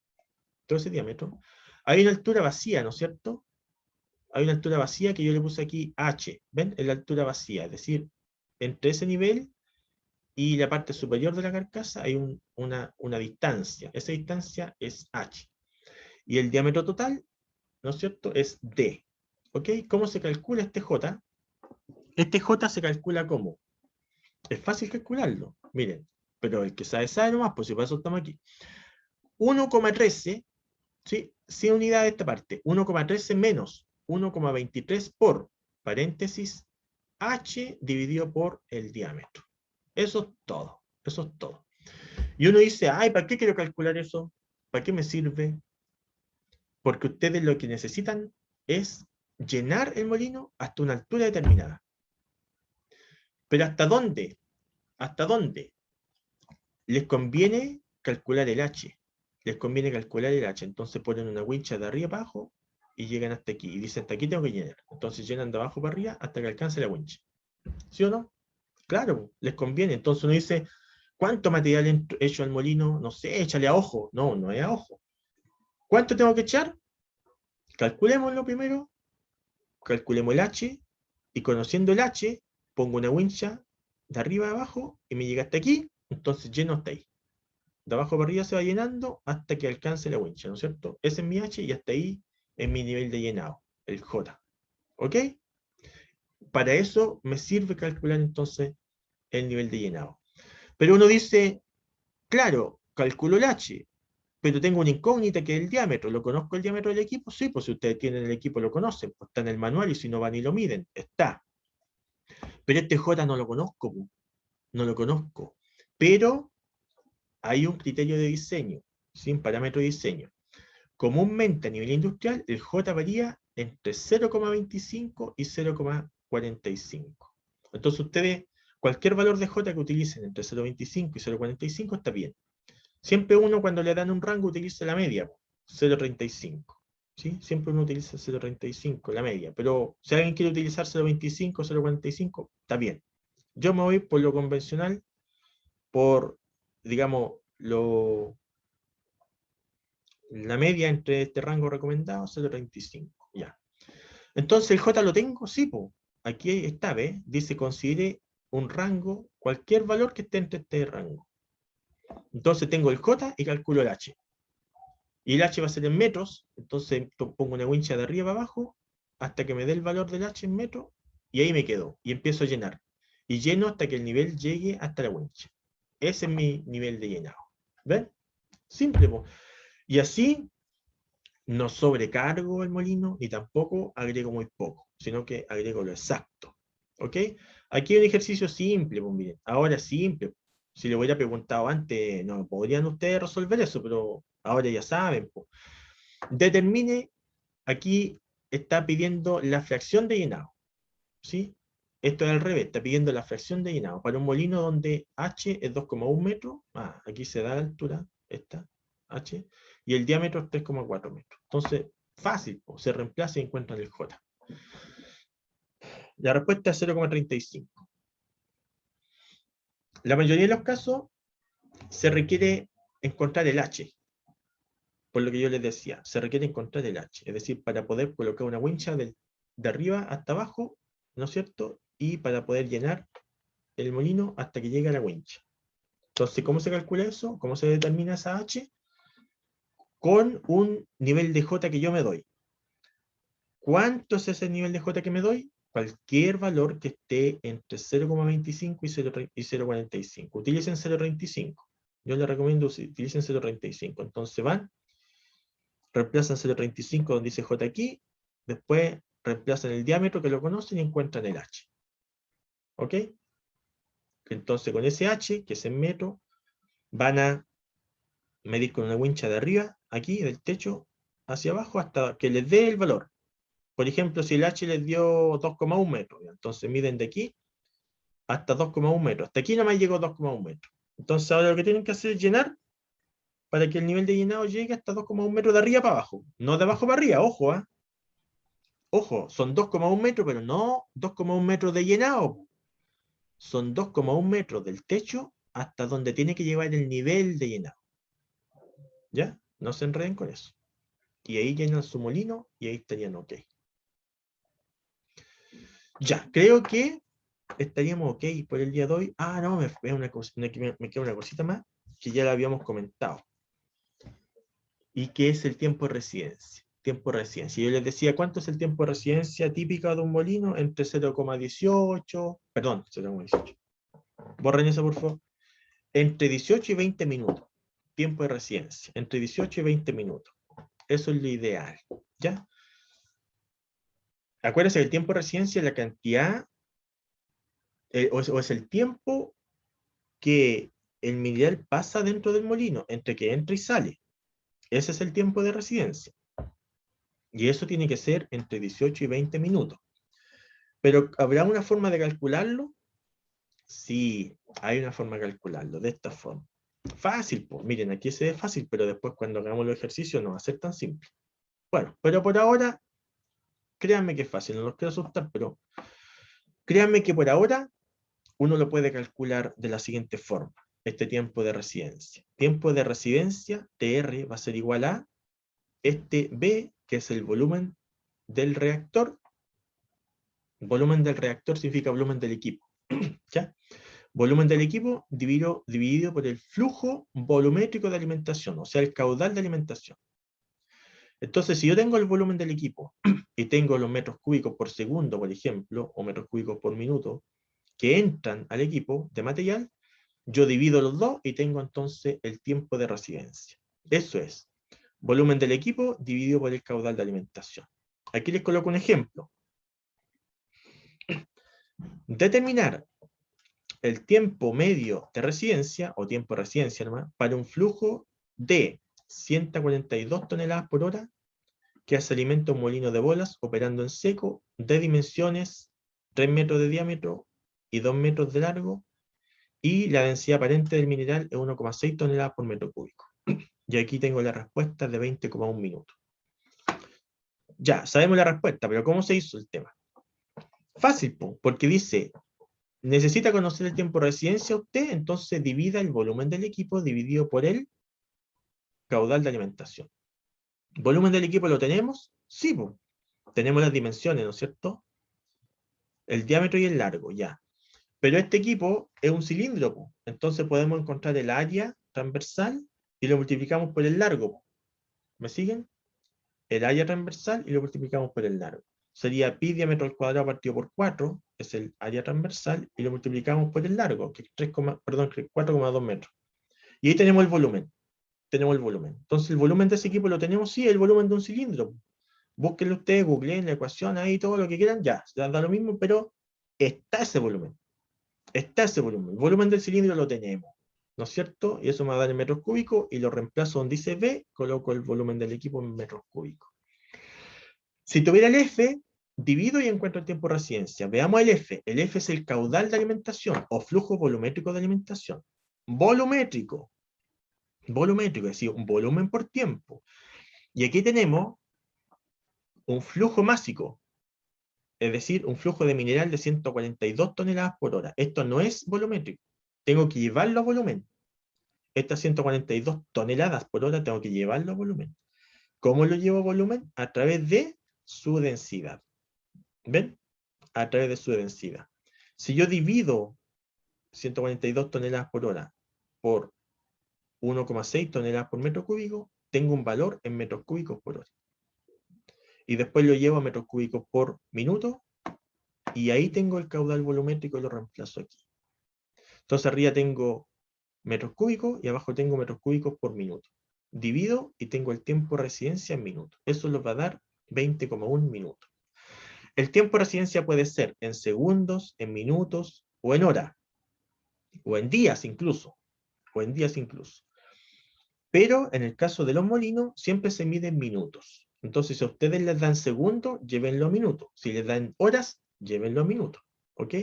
Speaker 1: hay una altura vacía, ¿no es cierto? Hay una altura vacía que yo le puse aquí H, ¿ven? Es la altura vacía, es decir, entre ese nivel y la parte superior de la carcasa hay una distancia. Esa distancia es H. Y el diámetro total, ¿no es cierto?, es D. ¿Ok? ¿Cómo se calcula este J? Este J se calcula ¿cómo? Es fácil calcularlo, miren. Pero el que sabe nomás, pues si para eso estamos aquí. 1,13, ¿sí? 100 unidades de esta parte. 1,13 menos 1,23 por, paréntesis, H dividido por el diámetro. Eso es todo. Eso es todo. Y uno dice, ay, ¿para qué quiero calcular eso? ¿Para qué me sirve? Porque ustedes lo que necesitan es llenar el molino hasta una altura determinada. ¿Pero hasta dónde? ¿Hasta dónde? Les conviene calcular el H. Les conviene calcular el H. Entonces ponen una wincha de arriba para abajo y llegan hasta aquí. Y dicen, hasta aquí tengo que llenar. Entonces llenan de abajo para arriba hasta que alcance la wincha. ¿Sí o no? Claro, les conviene. Entonces uno dice, ¿cuánto material he hecho al molino? No sé, échale a ojo. No, no es a ojo. ¿Cuánto tengo que echar? Calculémoslo primero. Calculemos el H. Y conociendo el H, pongo una wincha de arriba a abajo y me llega hasta aquí. Entonces lleno hasta ahí. De abajo para arriba se va llenando hasta que alcance la wincha, ¿no es cierto? Ese es mi H y hasta ahí es mi nivel de llenado, el J. ¿Ok? Para eso me sirve calcular entonces el nivel de llenado. Pero uno dice, claro, calculo el H, pero tengo una incógnita que es el diámetro. ¿Lo conozco el diámetro del equipo? Sí, pues si ustedes tienen el equipo lo conocen, pues está en el manual y si no van y lo miden, está. Pero este J no lo conozco, no lo conozco. Pero hay un criterio de diseño, sin parámetro de diseño. Comúnmente a nivel industrial, el J varía entre 0,25 y 0,45. Entonces ustedes, cualquier valor de J que utilicen entre 0,25 y 0,45 está bien. Siempre uno cuando le dan un rango utiliza la media, 0,35. ¿Sí? Siempre uno utiliza 0,35, la media. Pero si alguien quiere utilizar 0,25 o 0,45, está bien. Yo me voy por lo convencional, por, digamos, la media entre este rango recomendado, 0,35. Ya. Entonces el J lo tengo, sí, po. Aquí está, ¿ves? Dice considere un rango, cualquier valor que esté entre este rango. Entonces tengo el J y calculo el H. Y el H va a ser en metros, entonces pongo una wincha de arriba abajo hasta que me dé el valor del H en metros y ahí me quedo y empiezo a llenar. Y lleno hasta que el nivel llegue hasta la wincha. Ese es mi nivel de llenado. ¿Ven? Simple, po. Y así no sobrecargo el molino ni tampoco agrego muy poco, sino que agrego lo exacto. ¿Ok? Aquí hay un ejercicio simple, pues miren, ahora simple. Si le hubiera preguntado antes, no podrían ustedes resolver eso, pero ahora ya saben. Po. Determine, aquí está pidiendo la fracción de llenado, ¿sí? Esto es al revés, está pidiendo la fracción de llenado. Para un molino donde H es 2,1 metros, aquí se da la altura, esta, H, y el diámetro es 3,4 metros. Entonces, fácil, po, se reemplaza y encuentran el J. La respuesta es 0,35. La mayoría de los casos se requiere encontrar el H, por lo que yo les decía, se requiere encontrar el H, es decir, para poder colocar una wincha de arriba hasta abajo, ¿no es cierto? Y para poder llenar el molino hasta que llegue a la wincha. Entonces, ¿cómo se calcula eso? ¿Cómo se determina esa H? Con un nivel de J que yo me doy. ¿Cuánto es ese nivel de J que me doy? Cualquier valor que esté entre 0,25 y 0,45. Utilicen 0,35. Yo les recomiendo que utilicen 0,35. Entonces van, reemplazan 0,35 donde dice J aquí, después reemplazan el diámetro que lo conocen y encuentran el H. ¿Ok? Entonces con ese H, que es en metro, van a medir con una wincha de arriba, aquí, del techo, hacia abajo, hasta que les dé el valor. Por ejemplo, si el H les dio 2,1 metros, entonces miden de aquí hasta 2,1 metros. Hasta aquí nomás llegó 2,1 metros. Entonces ahora lo que tienen que hacer es llenar para que el nivel de llenado llegue hasta 2,1 metros de arriba para abajo. No de abajo para arriba, ojo, ¿eh? Ojo, son 2,1 metros, pero no 2,1 metros de llenado. Son 2,1 metros del techo hasta donde tiene que llevar el nivel de llenado. ¿Ya? No se enreden con eso. Y ahí llenan su molino y ahí estarían ok. Ya, creo que estaríamos ok por el día de hoy. No, me queda una cosita más que ya la habíamos comentado. Y que es el tiempo de residencia. Tiempo de residencia. Yo les decía, ¿cuánto es el tiempo de residencia típico de un molino? Entre 0,18, perdón, 0,18. Borren eso, por favor. Entre 18 y 20 minutos. Tiempo de residencia. Entre 18 y 20 minutos. Eso es lo ideal. ¿Ya? Acuérdense que el tiempo de residencia es la cantidad, o es el tiempo que el mineral pasa dentro del molino, entre que entra y sale. Ese es el tiempo de residencia. Y eso tiene que ser entre 18 y 20 minutos. Pero ¿habrá una forma de calcularlo? Sí, hay una forma de calcularlo, de esta forma. Fácil, pues. Miren, aquí se ve fácil, pero después cuando hagamos los ejercicios no va a ser tan simple. Bueno, pero por ahora, créanme que es fácil, no los quiero asustar, pero créanme que por ahora uno lo puede calcular de la siguiente forma. Este tiempo de residencia. Tiempo de residencia, TR, va a ser igual a este B, que es el volumen del reactor. Volumen del reactor significa volumen del equipo. ¿Ya? Volumen del equipo dividido por el flujo volumétrico de alimentación, o sea, el caudal de alimentación. Entonces, si yo tengo el volumen del equipo y tengo los metros cúbicos por segundo, por ejemplo, o metros cúbicos por minuto, que entran al equipo de material, yo divido los dos y tengo entonces el tiempo de residencia. Eso es, volumen del equipo dividido por el caudal de alimentación. Aquí les coloco un ejemplo. Determinar el tiempo medio de residencia, o tiempo de residencia nomás, para un flujo de 142 toneladas por hora que hace alimenta un molino de bolas operando en seco de dimensiones 3 metros de diámetro y 2 metros de largo, y la densidad aparente del mineral es 1,6 toneladas por metro cúbico. Y aquí tengo la respuesta de 20,1 minutos. Ya, sabemos la respuesta, pero ¿cómo se hizo el tema? Fácil, porque dice, necesita conocer el tiempo de residencia usted, entonces divida el volumen del equipo dividido por el caudal de alimentación. ¿Volumen del equipo lo tenemos? Sí, pues. Tenemos las dimensiones, ¿no es cierto? El diámetro y el largo, ya. Pero este equipo es un cilindro, pues. Entonces podemos encontrar el área transversal y lo multiplicamos por el largo. ¿Me siguen? El área transversal y lo multiplicamos por el largo. Sería pi diámetro al cuadrado partido por 4, es el área transversal, y lo multiplicamos por el largo, que es 4,2 metros. Y ahí tenemos el volumen. Tenemos el volumen. Entonces, el volumen de ese equipo lo tenemos, sí, el volumen de un cilindro. Búsquenlo ustedes, googleen la ecuación ahí, todo lo que quieran, ya, da lo mismo, pero está ese volumen. Está ese volumen. El volumen del cilindro lo tenemos. ¿no es cierto? Y eso me va a dar en metros cúbicos, y lo reemplazo donde dice V, coloco el volumen del equipo en metros cúbicos. Si tuviera el F, divido y encuentro el tiempo de residencia. Veamos el F. El F es el caudal de alimentación, o flujo volumétrico de alimentación. Volumétrico. Volumétrico, es decir, un volumen por tiempo. Y aquí tenemos un flujo másico, es decir, un flujo de mineral de 142 toneladas por hora. Esto no es volumétrico. Tengo que llevarlo a volumen. Estas 142 toneladas por hora tengo que llevarlo a volumen. ¿Cómo lo llevo a volumen? A través de su densidad. ¿Ven? A través de su densidad. Si yo divido 142 toneladas por hora por 1,6 toneladas por metro cúbico, tengo un valor en metros cúbicos por hora. Y después lo llevo a metros cúbicos por minuto, y ahí tengo el caudal volumétrico y lo reemplazo aquí. Entonces arriba tengo metros cúbicos y abajo tengo metros cúbicos por minuto. Divido y tengo el tiempo de residencia en minutos. Eso nos va a dar 20,1 minutos. El tiempo de residencia puede ser en segundos, en minutos o en horas, o en días incluso, Pero en el caso de los molinos siempre se mide en minutos. Entonces, si a ustedes les dan segundos, llévenlo a minutos. Si les dan horas, llévenlo a minutos. ¿Ok?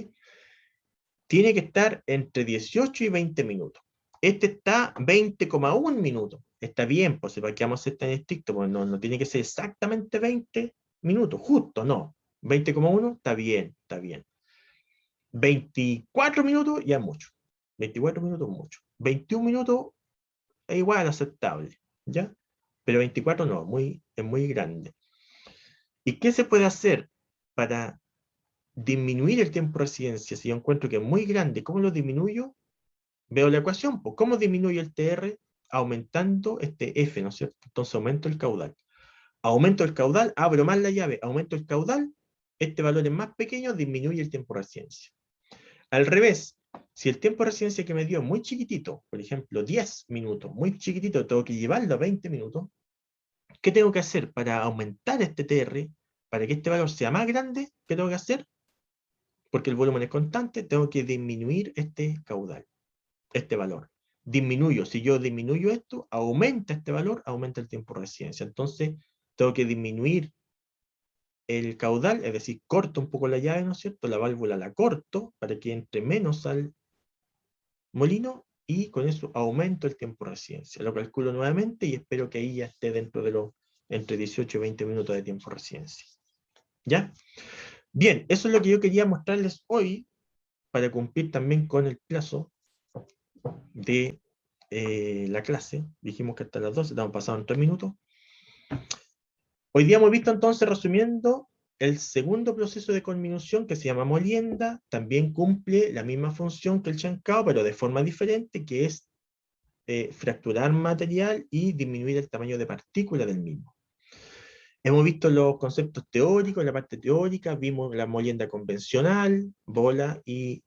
Speaker 1: Tiene que estar entre 18 y 20 minutos. Este está 20,1 minutos. Está bien, pues para que vamos a ser tan estrictos, pues no tiene que ser exactamente 20 minutos, justo, no. 20,1 está bien, está bien. 24 minutos ya es mucho. 24 minutos es mucho. 21 minutos es igual aceptable, ¿ya? Pero 24 no, es muy grande. ¿Y qué se puede hacer para disminuir el tiempo de residencia? Si yo encuentro que es muy grande, ¿cómo lo disminuyo? Veo la ecuación, pues, ¿cómo disminuyo el TR? Aumentando este F, ¿no es cierto? Entonces aumento el caudal. Aumento el caudal, abro más la llave, aumento el caudal, este valor es más pequeño, disminuye el tiempo de residencia. Al revés, si el tiempo de residencia que me dio es muy chiquitito, por ejemplo 10 minutos, muy chiquitito, tengo que llevarlo a 20 minutos, ¿qué tengo que hacer para aumentar este TR? Para que este valor sea más grande, ¿qué tengo que hacer? Porque el volumen es constante, tengo que disminuir este caudal, este valor. Disminuyo, si yo disminuyo esto, aumenta este valor, aumenta el tiempo de residencia. Entonces, tengo que disminuir el caudal, es decir, corto un poco la llave, ¿no es cierto? La válvula la corto para que entre menos al molino, y con eso aumento el tiempo de residencia. Lo calculo nuevamente y espero que ahí ya esté dentro de los entre 18 y 20 minutos de tiempo de residencia. ¿Ya? Bien, eso es lo que yo quería mostrarles hoy para cumplir también con el plazo de la clase. Dijimos que hasta las 12, estamos pasando en 3 minutos. Hoy día hemos visto entonces, resumiendo, el segundo proceso de conminución, que se llama molienda. También cumple la misma función que el chancao, pero de forma diferente, que es fracturar material y disminuir el tamaño de partícula del mismo. Hemos visto los conceptos teóricos, la parte teórica, vimos la molienda convencional, bola y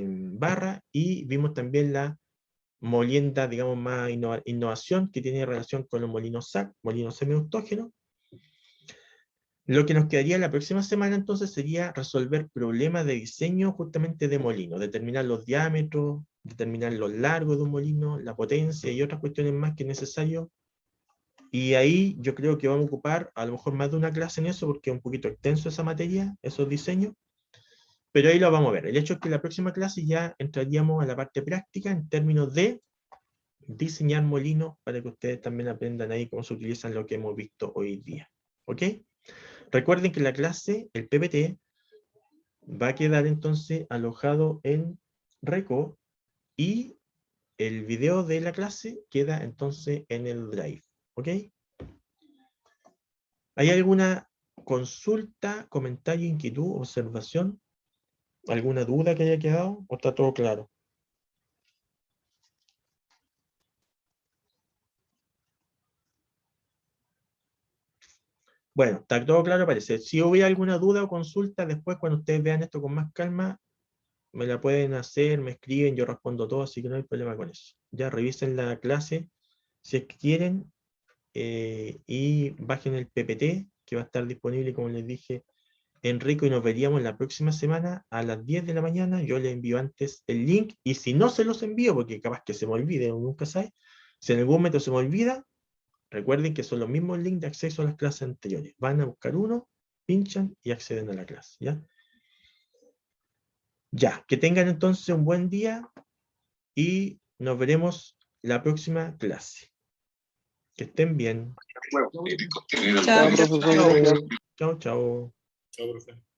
Speaker 1: barra, y vimos también la molienda, digamos, más innovación, que tiene relación con los molinos SAC, molinos semiautógenos. Lo que nos quedaría la próxima semana entonces sería resolver problemas de diseño justamente de molino, determinar los diámetros, determinar los largos de un molino, la potencia y otras cuestiones más que es necesario. Y ahí yo creo que vamos a ocupar a lo mejor más de una clase en eso, porque es un poquito extenso esa materia, esos diseños. Pero ahí lo vamos a ver. El hecho es que en la próxima clase ya entraríamos a la parte práctica en términos de diseñar molinos, para que ustedes también aprendan ahí cómo se utilizan lo que hemos visto hoy día. ¿Ok? Recuerden que la clase, el PPT, va a quedar entonces alojado en Reco, y el video de la clase queda entonces en el Drive. ¿Ok? ¿Hay alguna consulta, comentario, inquietud, observación? ¿Alguna duda que haya quedado? ¿O está todo claro? Bueno, está todo claro, parece. Si hubiera alguna duda o consulta, después cuando ustedes vean esto con más calma, me la pueden hacer, me escriben, yo respondo todo, así que no hay problema con eso. Ya revisen la clase si es que quieren, y bajen el PPT, que va a estar disponible, como les dije, Enrico, y nos veríamos la próxima semana a las 10 de la mañana. Yo le envío antes el link, y si no se los envío, porque capaz que se me olvide, uno nunca sabe, si en algún momento se me olvida, recuerden que son los mismos links de acceso a las clases anteriores. Van a buscar uno, pinchan y acceden a la clase, ¿ya? Ya, que tengan entonces un buen día y nos veremos la próxima clase. Que estén bien.
Speaker 4: Chao, profesor. Gracias.
Speaker 1: Chao, chao.
Speaker 5: Chao, profe.